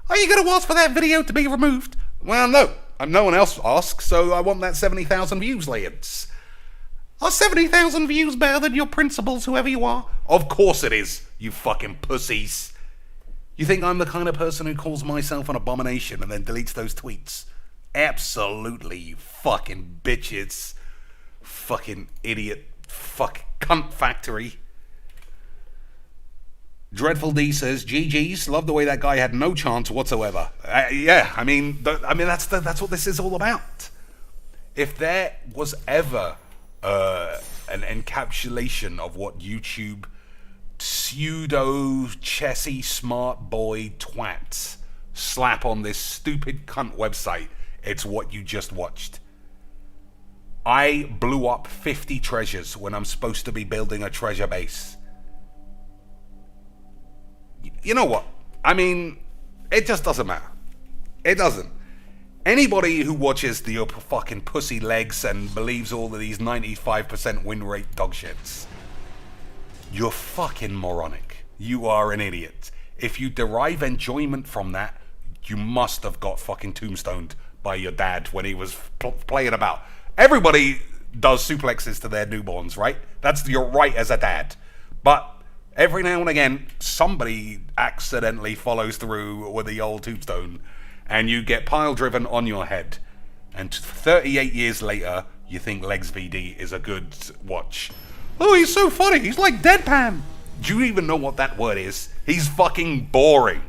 Are you going to ask for that video to be removed? Well, no. No one else asks, so I want that 70,000 views, lads. Are 70,000 views better than your principles, whoever you are? Of course it is, you fucking pussies. You think I'm the kind of person who calls myself an abomination and then deletes those tweets? Absolutely, you fucking bitches. Fucking idiot. Fuck cunt factory. Dreadful D says, GG's, love the way that guy had no chance whatsoever. Yeah, I mean that's what this is all about. If there was ever an encapsulation of what YouTube pseudo chessy smart boy twats slap on this stupid cunt website, it's what you just watched. I blew up 50 treasures when I'm supposed to be building a treasure base. You know what? I mean, it just doesn't matter. It doesn't. Anybody who watches the fucking pussy legs and believes all of these 95% win rate dog shits, you're fucking moronic. You are an idiot. If you derive enjoyment from that, you must have got fucking tombstoned by your dad when he was playing about. Everybody does suplexes to their newborns, right? That's your right as a dad. But every now and again, somebody accidentally follows through with the old tombstone, and you get pile-driven on your head. And 38 years later, you think Legs VD is a good watch. Oh, he's so funny. He's like deadpan. Do you even know what that word is? He's fucking boring.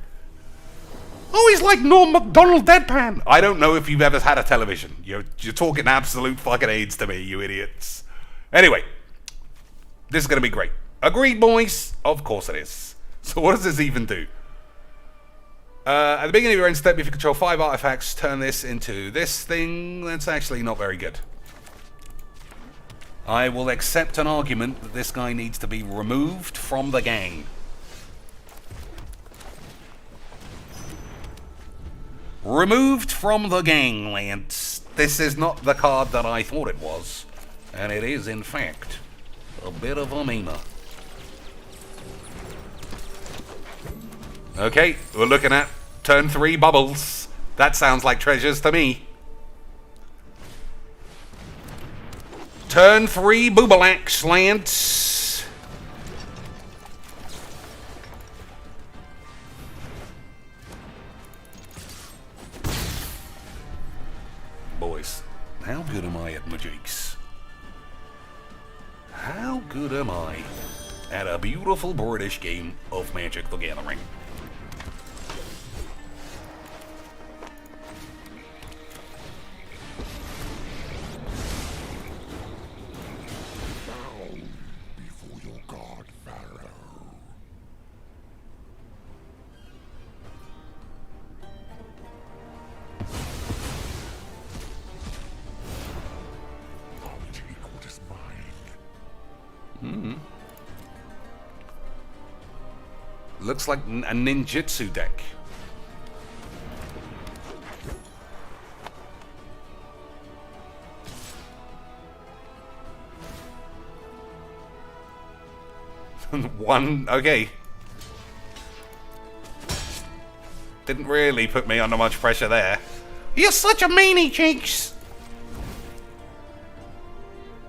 Oh, he's like Norm Macdonald deadpan. I don't know if you've ever had a television. You're talking absolute fucking AIDS to me, you idiots. Anyway, this is going to be great. Agreed, boys? Of course it is. So what does this even do? At the beginning of your end step, if you control 5 artifacts, turn this into this thing. That's actually not very good. I will accept an argument that this guy needs to be removed from the gang. Removed from the gang, Lance. This is not the card that I thought it was. And it is, in fact, a bit of a memer. Okay, we're looking at turn 3 bubbles. That sounds like treasures to me. Turn 3 Boobalax, Lance. Boys, how good am I at Mageecs? How good am I at a beautiful British game of Magic the Gathering? Before your god, Pharaoh. I'll take what is mine. Looks like a ninjutsu deck. One, okay. Didn't really put me under much pressure there. You're such a meanie, Cheeks!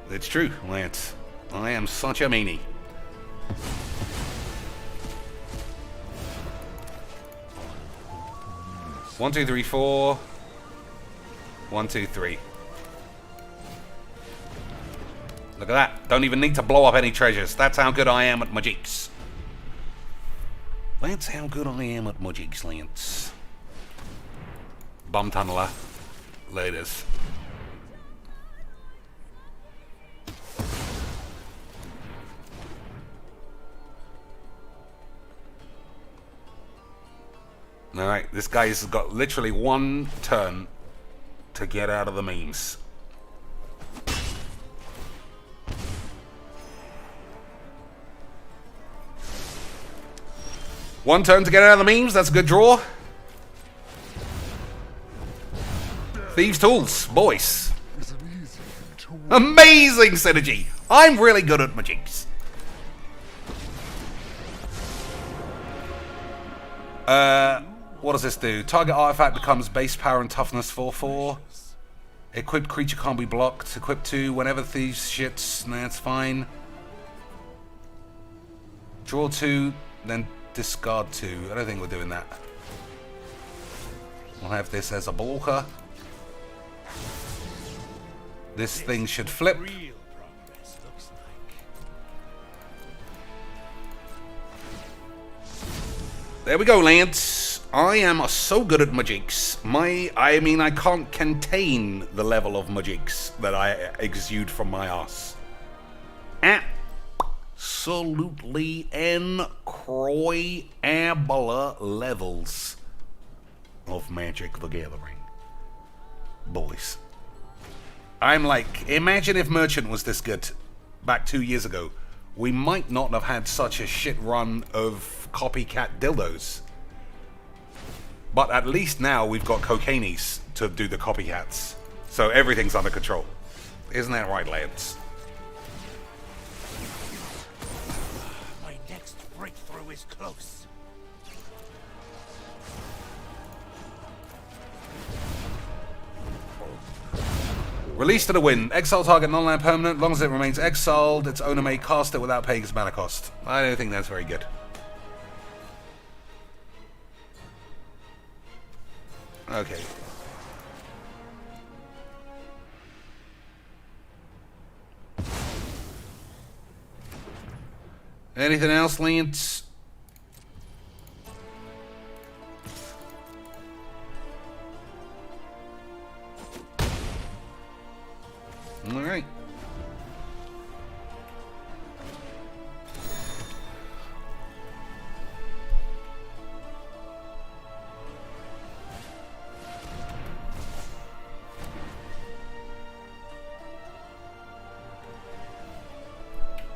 It's true, Lance. I am such a meanie. One, two, three, four. 1, 2, 3. Look at that. Don't even need to blow up any treasures. That's how good I am at Mageecs. That's how good I am at Mageecs, Lance. Bum tunneler. Laters. Alright, this guy's got literally 1 turn to get out of the memes. One turn to get out of the memes, that's a good draw. Thieves' Tools, boys. Is an easy tool. Amazing synergy! I'm really good at Mageecs. What does this do? Target artifact becomes base power and toughness 4/4. Equipped creature can't be blocked. Equip 2 whenever thieves shits. That's fine. Draw 2, then discard 2. I don't think we're doing that. We'll have this as a blocker. This thing should flip. Real progress looks like. There we go, Lance. I am so good at Mageecs. I mean, I can't contain the level of Mageecs that I exude from my ass. Absolutely incroyable levels of Magic the Gathering. Boys. I'm like, imagine if Merchant was this good back 2 years ago. We might not have had such a shit run of copycat dildos. But at least now we've got Cocainies to do the copycats. So everything's under control. Isn't that right, lads? My next breakthrough is close. Release to the wind. Exile target non-land permanent. Long as it remains exiled, its owner may cast it without paying its mana cost. I don't think that's very good. Okay. Anything else, Lance? All right.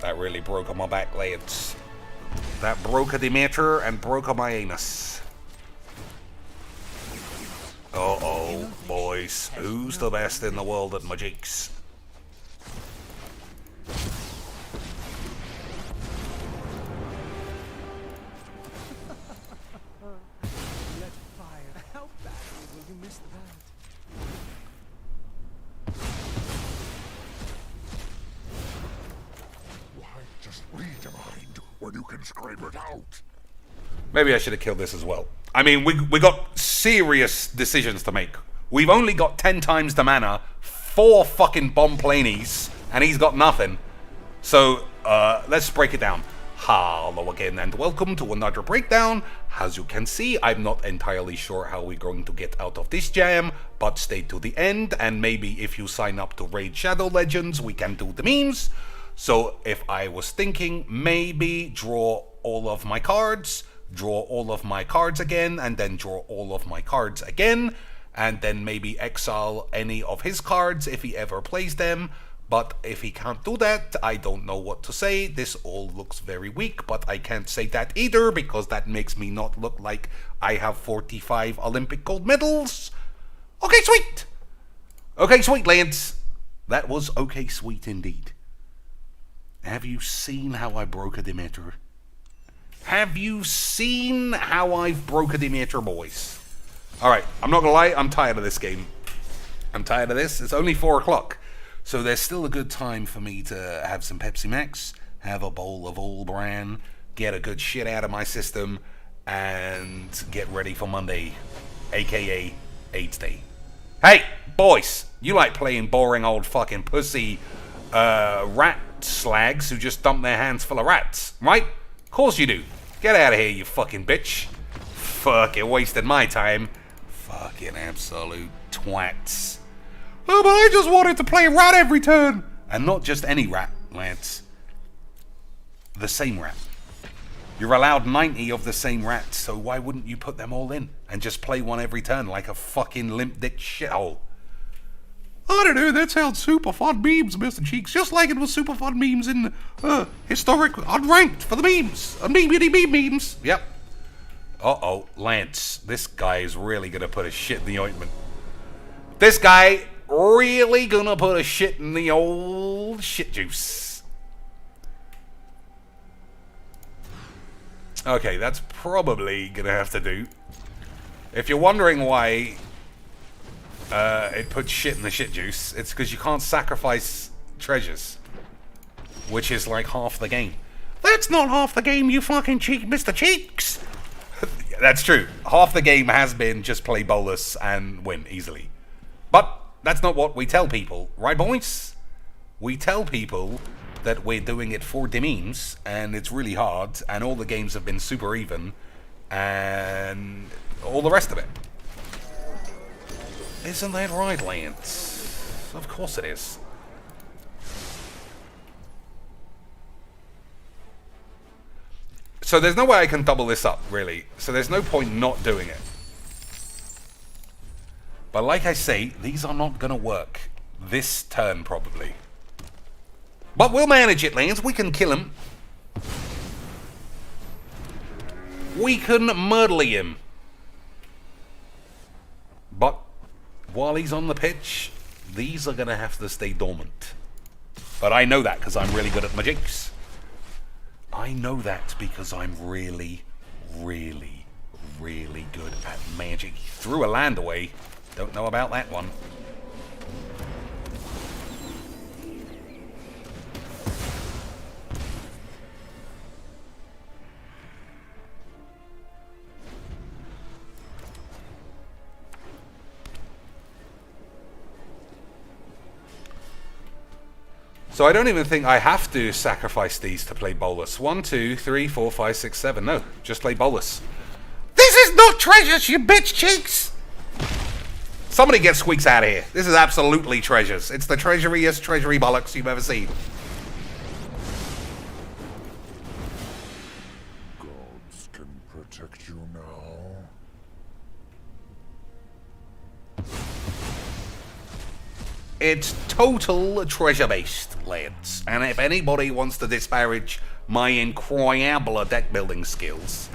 That really broke on my back, lads. That broke a Demeter and broke on my anus. Uh-oh, boys. Who's the best in the world at Mageecs? Let fire. How badly will you miss that? Why just read your mind when you can scream it out? Maybe I should have killed this as well. I mean, we got serious decisions to make. We've only got 10 times the mana, 4 fucking bomb planies, and he's got nothing. So, let's break it down. Hello again and welcome to another breakdown. As you can see, I'm not entirely sure how we're going to get out of this jam, but stay to the end, and maybe if you sign up to Raid Shadow Legends, we can do the memes. So, if I was thinking, maybe draw all of my cards, draw all of my cards again, and then draw all of my cards again, and then maybe exile any of his cards if he ever plays them. But if he can't do that, I don't know what to say. This all looks very weak, but I can't say that either because that makes me not look like I have 45 Olympic gold medals. Okay, sweet. Okay, sweet, Lance. That was okay, sweet indeed. Have you seen how I broke a Demeter? Have you seen how I've broke a Demeter, boys? Alright, I'm not gonna lie, I'm tired of this game. I'm tired of this. It's only 4 o'clock. So there's still a good time for me to have some Pepsi Max, have a bowl of All Bran, get a good shit out of my system, and get ready for Monday, aka AIDS Day. Hey, boys, you like playing boring old fucking pussy rat slags who just dump their hands full of rats, right? Of course you do. Get out of here, you fucking bitch. Fucking wasted my time. Fucking absolute twats. Oh, but I just wanted to play rat every turn. And not just any rat, Lance. The same rat. You're allowed 90 of the same rats, so why wouldn't you put them all in and just play one every turn like a fucking limp dick shithole? I don't know, that sounds super fun memes, Mr. Cheeks. Just like it was super fun memes in historic unranked for the memes. Memes. Yep. Uh-oh, Lance. This guy is really gonna put a shit in the ointment. This guy really gonna put a shit in the old shit juice. Okay, that's probably gonna have to do. If you're wondering why it puts shit in the shit juice, it's because you can't sacrifice treasures, which is like half the game. That's not half the game, you fucking cheek, Mr. Cheeks. That's true. Half the game has been just play bolus and win easily. But that's not what we tell people, right, boys? We tell people that we're doing it for the memes, and it's really hard, and all the games have been super even, and all the rest of it. Isn't that right, Lance? Of course it is. So there's no way I can double this up, really. So there's no point not doing it. But like I say, these are not going to work. this turn, probably. But we'll manage it, Lance. We can kill him. We can murder him. But while he's on the pitch, these are going to have to stay dormant. But I know that because I'm really good at Mageecs. I know that because I'm really, really, really good at magic. He threw a land away. Don't know about that one. So I don't even think I have to sacrifice these to play Bolus. 1, 2, 3, 4, 5, 6, 7. No, just play Bolus. This is not treasures, you bitch cheeks! Somebody get Squeaks out of here. This is absolutely treasures. It's the treasuriest treasury bollocks you've ever seen. Gods can protect you now. It's total treasure-based, lads. And if anybody wants to disparage my incroyable deck building skills,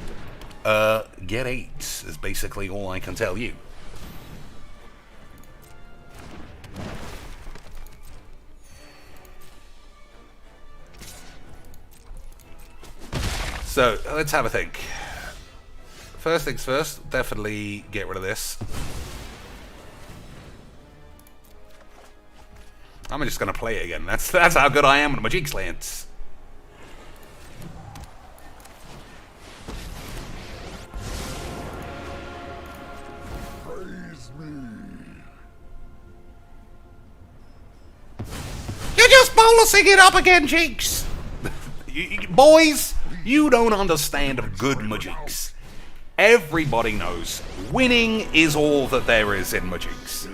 get 8 is basically all I can tell you. So, let's have a think. First things first, definitely get rid of this. I'm just going to play it again. That's how good I am with Mageecs, Lance. Praise me. You're just bolusing it up again, Cheeks. Boys, you don't understand good Mageecs. Everybody knows winning is all that there is in Mageecs.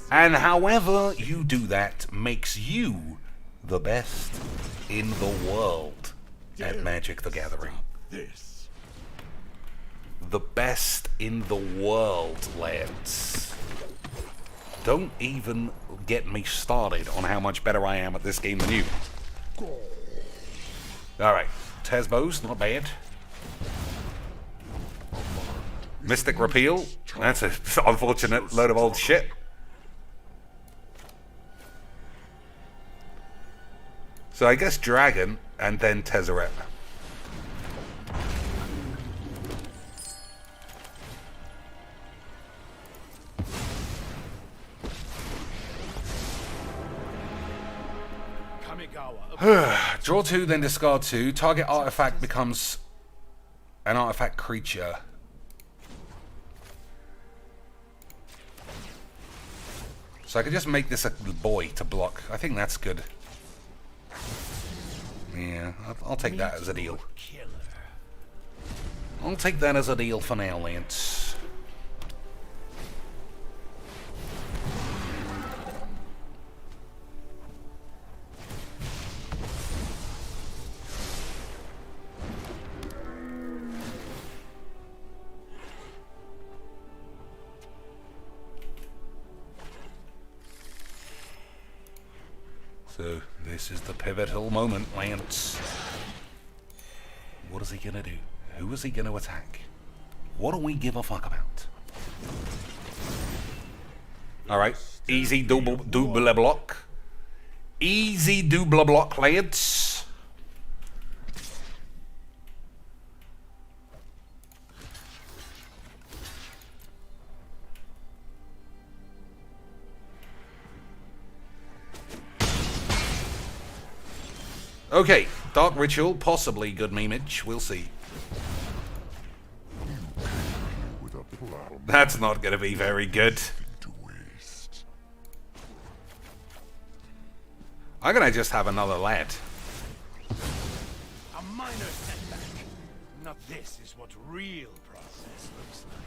And however you do that makes you the best in the world at Magic the Gathering. This. The best in the world, lads. Don't even get me started on how much better I am at this game than you. Alright, Tesbos, not bad. Mystic Repeal, that's an unfortunate load of old shit. So I guess Dragon, and then Tezzeret. Draw 2, then discard 2. Target artifact becomes an artifact creature. So I could just make this a boy to block. I think that's good. Yeah, I'll take that as a deal. I'll take that as a deal for now, Lance. So, this is the pivotal moment, Lance. What is he gonna do? Who is he gonna attack? What do we give a fuck about? Alright, easy double block. Easy double block, lads. Okay, Dark Ritual, possibly good memeage, we'll see. With a plum That's not going to be very good. to waste. I'm going to just have another lad. A minor setback. Not this is what real process looks like.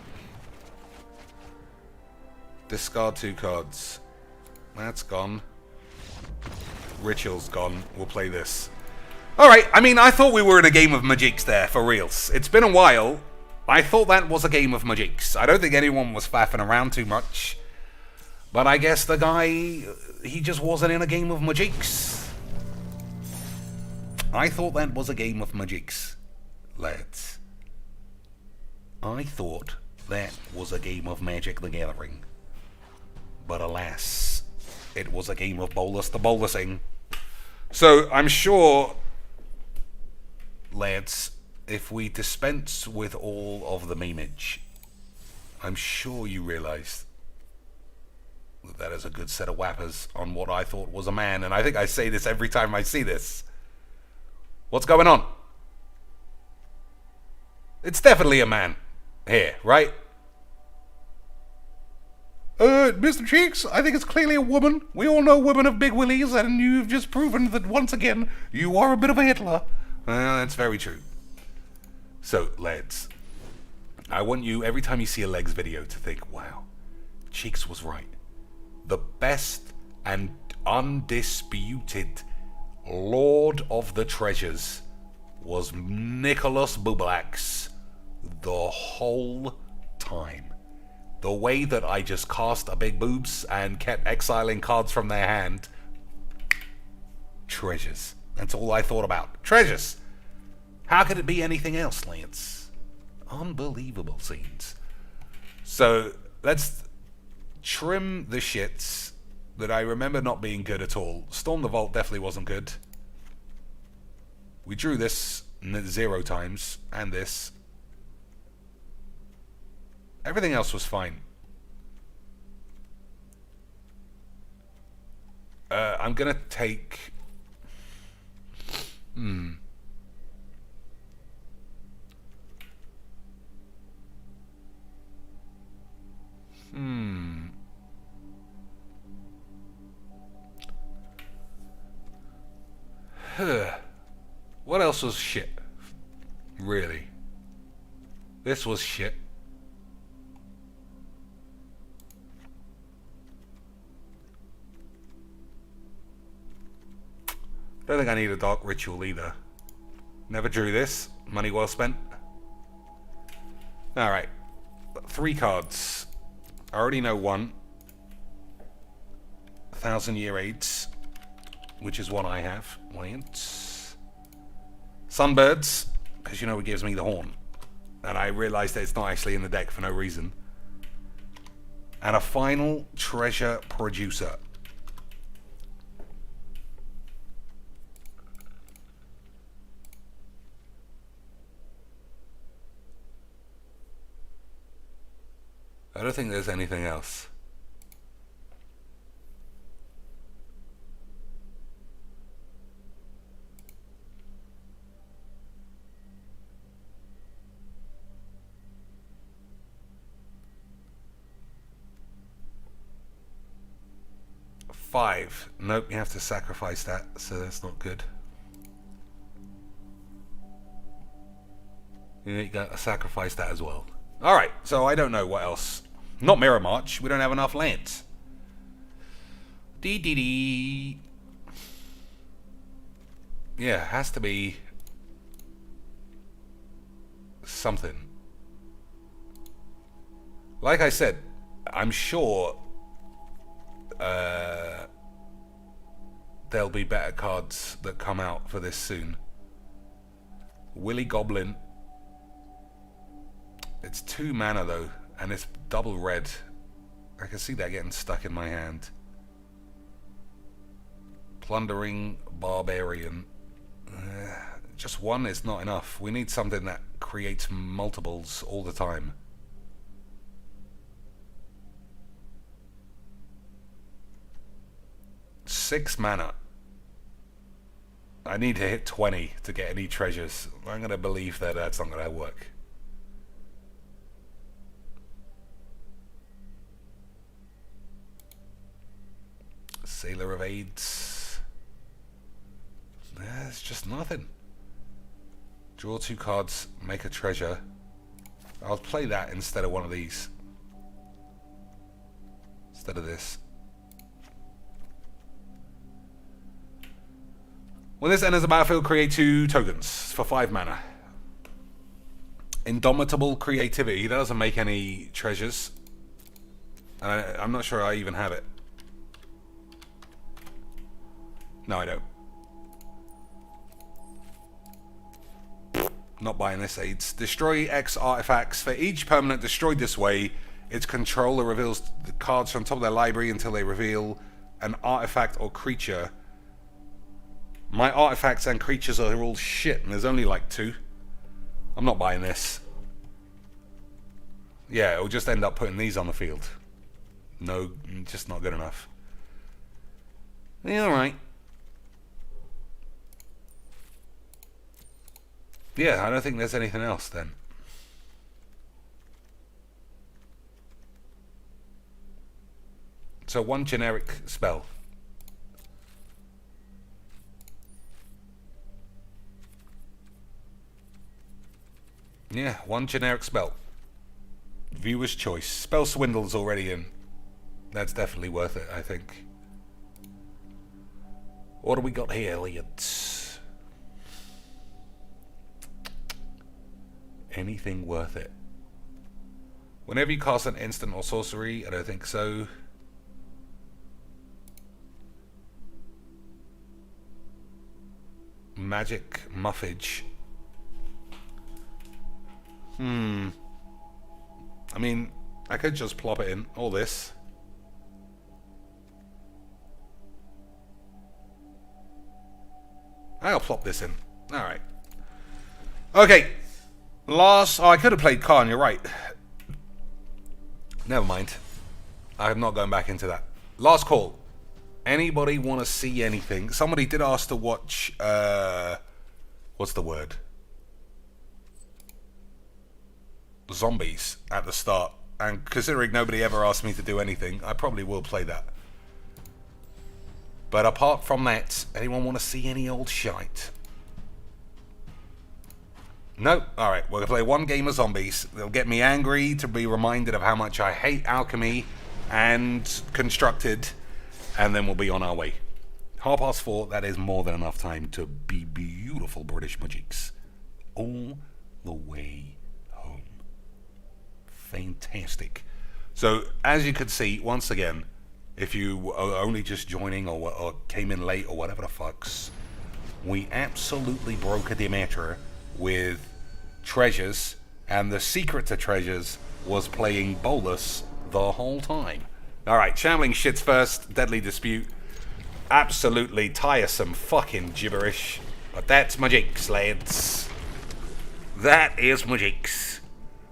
Discard 2 cards. That's gone. Ritual's gone. We'll play this. Alright, I mean, I thought we were in a game of Mageecs there, for reals. It's been a while. I thought that was a game of Mageecs. I don't think anyone was faffing around too much. But I guess the guy, he just wasn't in a game of Mageecs. I thought that was a game of Mageecs, lads. I thought that was a game of Magic the Gathering. But alas, it was a game of Bolus the Bolusing. So I'm sure, lads, if we dispense with all of the memeage, I'm sure you realise that that is a good set of whappers on what I thought was a man. And I think I say this every time I see this. What's going on? It's definitely a man here, right? Mr. Cheeks, I think it's clearly a woman. We all know women have big willies, and you've just proven that once again, you are a bit of a Hitler. That's very true. So, lads, I want you, every time you see a legs video, to think, wow, Cheeks was right. The best and undisputed Lord of the Treasures was Nicholas Bublax the whole time. The way that I just cast a big boobs and kept exiling cards from their hand. Treasures. That's all I thought about. Treasures. How could it be anything else, Lance? Unbelievable scenes. So, let's trim the shits that I remember not being good at all. Storm the Vault definitely wasn't good. We drew this 0 times, and this. Everything else was fine. I'm gonna take... What else was shit? Really? This was shit. Don't think I need a Dark Ritual either. Never drew this. Money well spent. Alright. 3 cards. I already know one. 1,000-Year AIDS, which is one I have. Lance. Sunbirds, because you know it gives me the horn. And I realised that it's not actually in the deck for no reason. And a final Treasure Producer. I don't think there's anything else. Five. Nope, you have to sacrifice that, so that's not good. You got to sacrifice that as well. Alright, so I don't know what else. Not Mirror March. We don't have enough lands. Dee. Yeah, has to be something. Like I said, I'm sure there'll be better cards that come out for this soon. Willy Goblin. It's 2 mana though, and it's double red. I can see that getting stuck in my hand. Plundering Barbarian. Just one is not enough. We need something that creates multiples all the time. Six mana. I need to hit 20 to get any treasures. I'm going to believe that that's not going to work. Sailor of AIDS. There's just nothing. Draw 2 cards, make a treasure. I'll play that instead of one of these. Instead of this. When this enters the battlefield, create 2 tokens for 5 mana. Indomitable Creativity. That doesn't make any treasures. I'm not sure I even have it. No, I don't. Not buying this aids. Destroy X artifacts. For each permanent destroyed this way, its controller reveals the cards from top of their library until they reveal an artifact or creature. My artifacts and creatures are all shit, and there's only like 2. I'm not buying this. Yeah, it'll just end up putting these on the field. No, just not good enough. Yeah, alright. Yeah, I don't think there's anything else then. So 1 generic spell. Yeah, 1 generic spell. Viewer's choice. Spell Swindle's already in. That's definitely worth it, I think. What do we got here, Elliot? Anything worth it? Whenever you cast an instant or sorcery, I don't think so. Magic Muffage. I mean, I could just plop it in. All this. I'll plop this in. Alright. Okay. Last... Oh, I could have played Khan, you're right. Never mind. I'm not going back into that. Last call. Anybody want to see anything? Somebody did ask to watch... what's the word? Zombies at the start. And considering nobody ever asked me to do anything, I probably will play that. But apart from that, anyone want to see any old shite? No? Alright, we're going to play 1 game of zombies. They'll get me angry to be reminded of how much I hate alchemy and constructed, and then we'll be on our way. 4:30, that is more than enough time to be beautiful British Mageecs. All the way home. Fantastic. So, as you can see, once again, if you are only just joining or came in late or whatever the fucks, we absolutely broke a Demeter with treasures, and the secret to treasures was playing Bolus the whole time. Alright, Shambling shits first, Deadly Dispute. Absolutely tiresome fucking gibberish. But that's Mageecs, lads. That is Mageecs.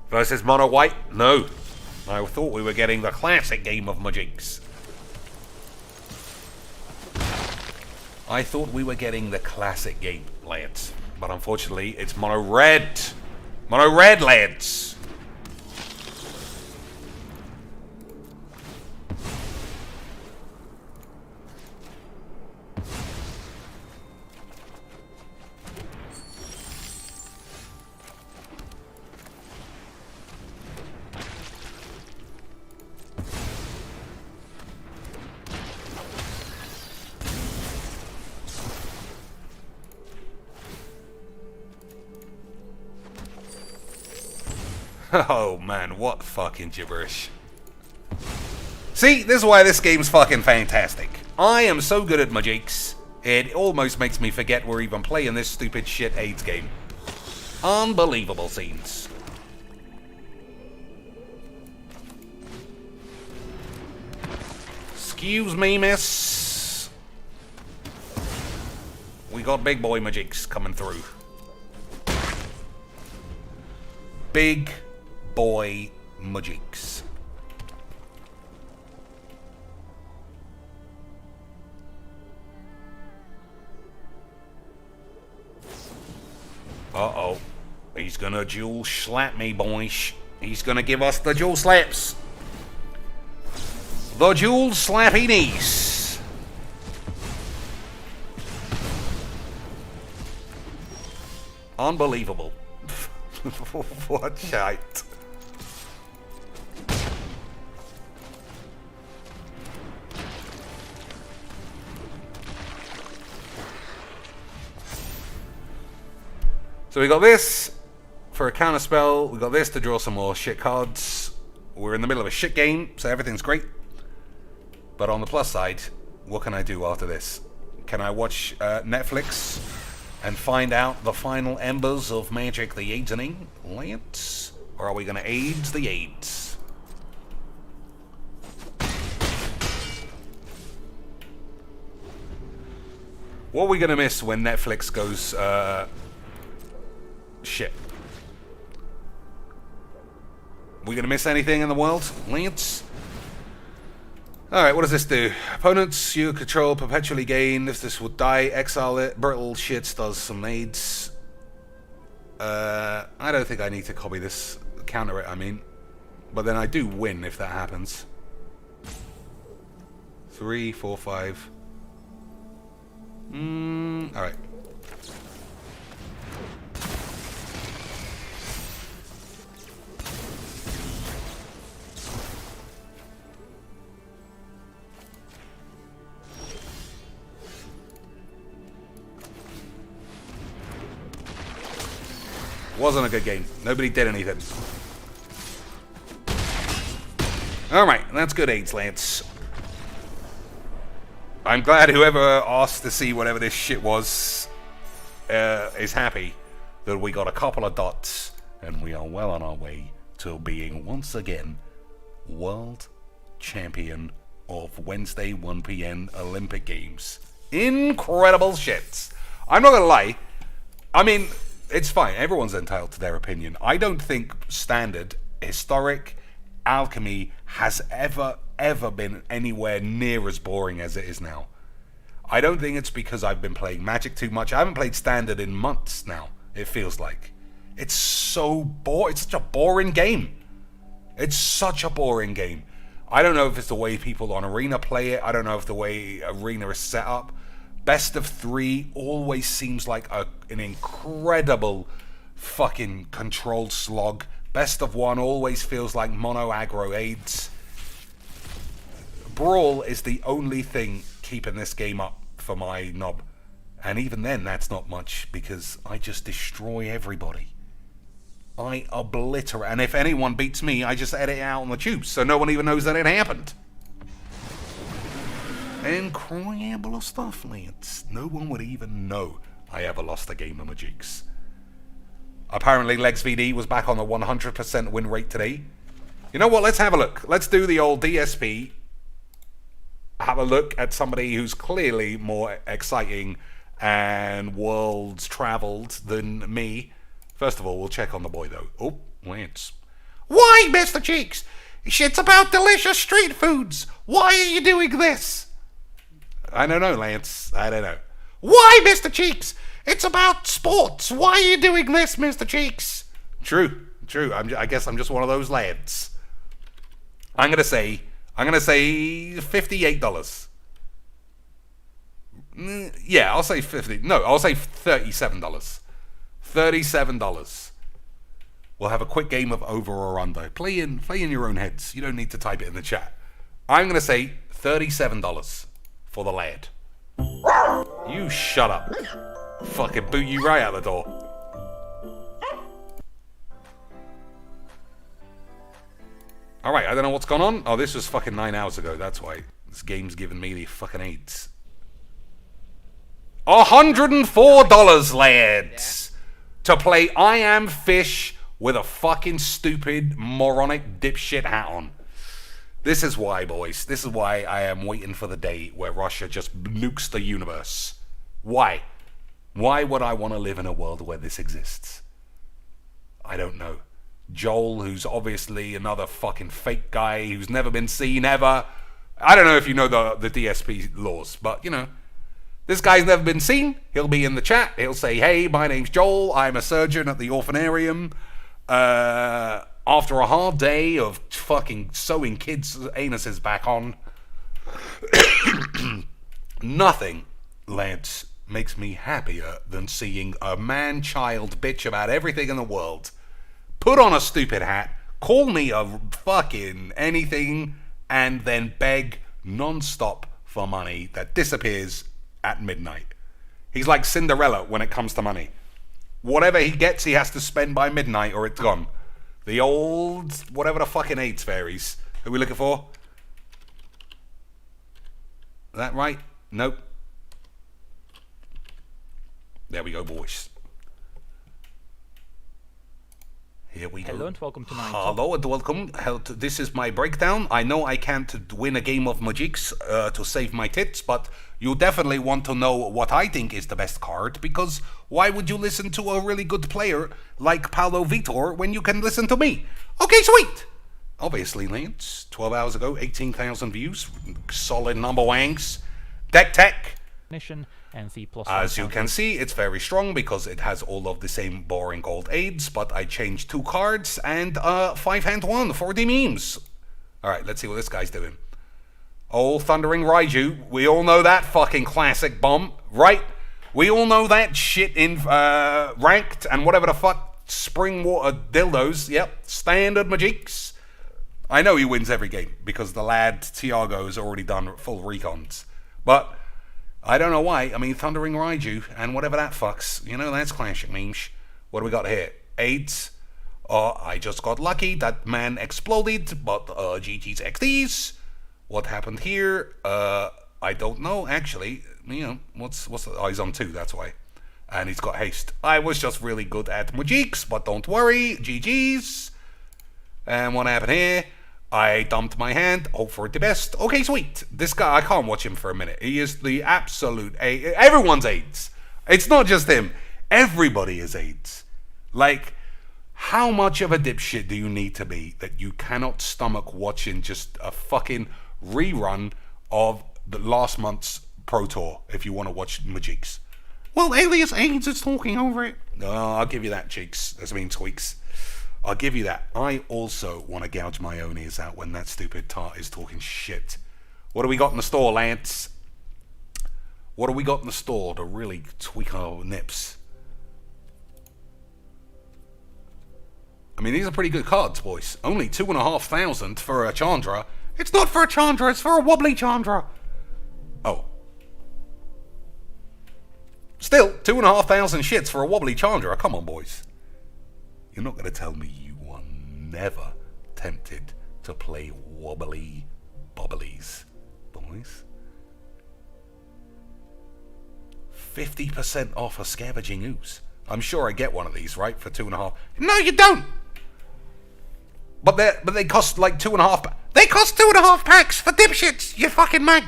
Versus Mono White? No. I thought we were getting the classic game of Mageecs. I thought we were getting the classic game, lads. But unfortunately, it's Mono Red. Mono Red, lads. Oh man, what fucking gibberish. See, this is why this game's fucking fantastic. I am so good at Mageecs, it almost makes me forget we're even playing this stupid shit AIDS game. Unbelievable scenes. Excuse me, miss. We got big boy Mageecs coming through. Big boy Mageecs. Uh-oh. He's gonna dual slap me, boys. He's gonna give us the dual slaps. The dual slappy knees. Unbelievable. What shite. So we got this for a counter spell. We got this to draw some more shit cards. we're in the middle of a shit game, so everything's great. But on the plus side, what can I do after this? Can I watch Netflix and find out the final embers of Magic the Aidening, Lance? Or are we going to AIDS the AIDS? What are we going to miss when Netflix goes, shit? We going to miss anything in the world, Lance? Alright, what does this do? Opponents you control perpetually gain. If this would die, exile it. Brittle shit does some aids. I don't think I need to copy this. Counter it, I mean. But then I do win if that happens. 3, 4, 5. Alright. Wasn't a good game. Nobody did anything. Alright, that's good AIDS, Lance. I'm glad whoever asked to see whatever this shit was is happy that we got a couple of dots and we are well on our way to being once again world champion of Wednesday 1 p.m. Olympic Games. Incredible shit. I'm not gonna lie. I mean, it's fine. Everyone's entitled to their opinion. I don't think standard, historic, alchemy has ever been anywhere near as boring as it is now. I don't think it's because I've been playing Magic too much. I haven't played standard in months now, it feels like. It's so boring. It's such a boring game. It's such a boring game. I don't know if it's the way people on Arena play it. I don't know if the way Arena is set up. Best of 3 always seems like an incredible fucking controlled slog. Best of 1 always feels like mono aggro aids. Brawl is the only thing keeping this game up for my knob. And even then, that's not much because I just destroy everybody. I obliterate. And if anyone beats me, I just edit it out on the tubes so no one even knows that it happened. Incredible stuff, Lance. No one would even know I ever lost a game of Mageecs. Apparently, Legs VD was back on the 100% win rate today. You know what? Let's have a look. Let's do the old DSP. Have a look at somebody who's clearly more exciting and worlds traveled than me. First of all, we'll check on the boy, though. Oh, Lance. Why, Mr. Cheeks? Shit's about delicious street foods. Why are you doing this? I don't know, Lance. I don't know. Why, Mr. Cheeks? It's about sports. Why are you doing this, Mr. Cheeks? True. I guess I'm just one of those lads. I'm gonna say $58. Yeah, I'll say 50. No, I'll say $37. $37. We'll have a quick game of over or under. Play in your own heads. You don't need to type it in the chat. I'm gonna say $37 for the lad. You shut up. Fucking boot you right out the door. Alright, I don't know what's gone on. Oh, this was fucking 9 hours ago. That's why. This game's giving me the fucking AIDS. $104, lads! To play I Am Fish with a fucking stupid, moronic dipshit hat on. This is why, boys. This is why I am waiting for the day where Russia just nukes the universe. Why? Why would I want to live in a world where this exists? I don't know. Joel, who's obviously another fucking fake guy who's never been seen ever. I don't know if you know the DSP laws, but, you know. This guy's never been seen. He'll be in the chat. He'll say, hey, my name's Joel. I'm a surgeon at the orphanarium. After a hard day of fucking sewing kids' anuses back on. Nothing, Lance, makes me happier than seeing a man-child bitch about everything in the world, put on a stupid hat, call me a fucking anything, and then beg non-stop for money that disappears at midnight. He's like Cinderella when it comes to money. Whatever he gets, he has to spend by midnight or it's gone. The old, whatever the fucking 8s fairies. Who are we looking for? Is that right? Nope. There we go, boys. Here we go. Hello and welcome to my Hello and welcome. This is my breakdown. I know I can't win a game of Mageecs to save my tits, but you definitely want to know what I think is the best card, because why would you listen to a really good player like Paulo Vitor when you can listen to me? Okay, sweet! Obviously, Lance, 12 hours ago, 18,000 views, solid number wanks. Deck tech. and the +1 As you counter. can see, it's very strong because it has all of the same boring old aids, but I changed 2 cards and 5-hand 1 for the memes. Alright, let's see what this guy's doing. Oh, Thundering Raiju. We all know that fucking classic bomb, right? We all know that shit in ranked and whatever the fuck, spring water dildos. Yep, standard Mageecs. I know he wins every game because the lad Tiago has already done full recons. But I don't know why. I mean, Thundering Raiju and whatever that fucks. You know, that's classic memes. What do we got here? AIDS. I just got lucky. That man exploded, but GG's XDs. What happened here? I don't know, actually. You know, what's the... Oh, he's on 2, that's why. And he's got haste. I was just really good at Mageecs, but don't worry. GG's. And what happened here? I dumped my hand, hope for the best. Okay, sweet. This guy, I can't watch him for a minute. He is the absolute... Everyone's AIDS. It's not just him. Everybody is AIDS. Like, how much of a dipshit do you need to be that you cannot stomach watching just a fucking rerun of the last month's Pro Tour if you want to watch Mageecs? Well, Alias AIDS is talking over it. No, I'll give you that, cheeks. That's mean tweaks. I'll give you that. I also want to gouge my own ears out when that stupid tart is talking shit. What do we got in the store, Lance? What do we got in the store to really tweak our nips? I mean, these are pretty good cards, boys. Only 2,500 for a Chandra. It's not for a Chandra, it's for a wobbly Chandra. Oh. Still, 2,500 shits for a wobbly Chandra. Come on, boys. You're not going to tell me you were never tempted to play wobbly bobblies, boys? 50% off a Scavenging Ooze. I'm sure I get one of these, right, for 2.5. No, you don't! But they cost like 2.5. They cost 2.5 packs for dipshits, you fucking mag.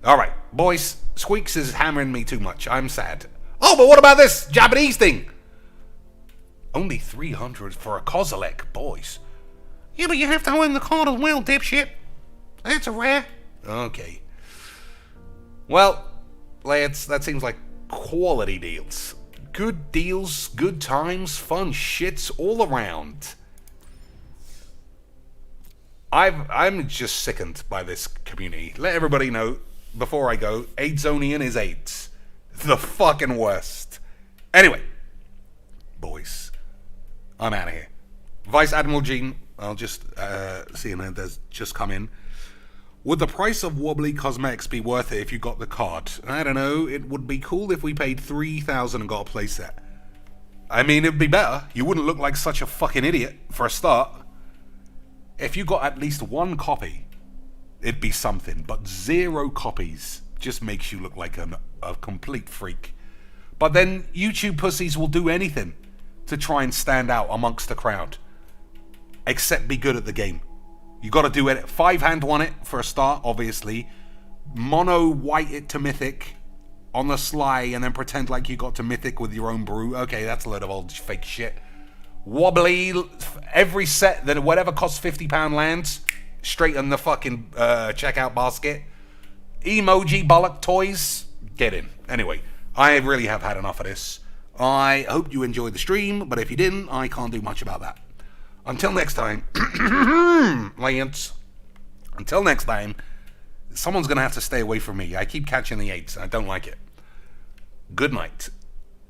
Alright, boys, Squeaks is hammering me too much. I'm sad. Oh, but what about this Japanese thing? Only 300 for a Kozilek, boys. Yeah, but you have to own the card as well, dipshit. That's a rare. Okay. Well, lads, that seems like quality deals. Good deals, good times, fun shits all around. I'm just sickened by this community. Let everybody know, before I go, Aidsonian is AIDS. The fucking worst. Anyway, boys, I'm out of here. Vice Admiral Gene, I'll just, seeing that there's just come in. Would the price of wobbly cosmetics be worth it if you got the card? I don't know, it would be cool if we paid 3,000 and got a playset. I mean, it'd be better. You wouldn't look like such a fucking idiot, for a start. If you got at least 1 copy, it'd be something. But 0 copies just makes you look like a complete freak. But then YouTube pussies will do anything to try and stand out amongst the crowd. Except be good at the game. You got to do it. 5-hand 1 it for a start, obviously. Mono white it to mythic on the sly, and then pretend like you got to mythic with your own brew. Okay, that's a load of old fake shit. Wobbly, every set that whatever costs £50 lands straight in the fucking checkout basket. Emoji bollock toys, get in. Anyway, I really have had enough of this. I hope you enjoyed the stream, but if you didn't, I can't do much about that. Until next time, Lance, until next time, someone's going to have to stay away from me. I keep catching the 8s. I don't like it. Good night.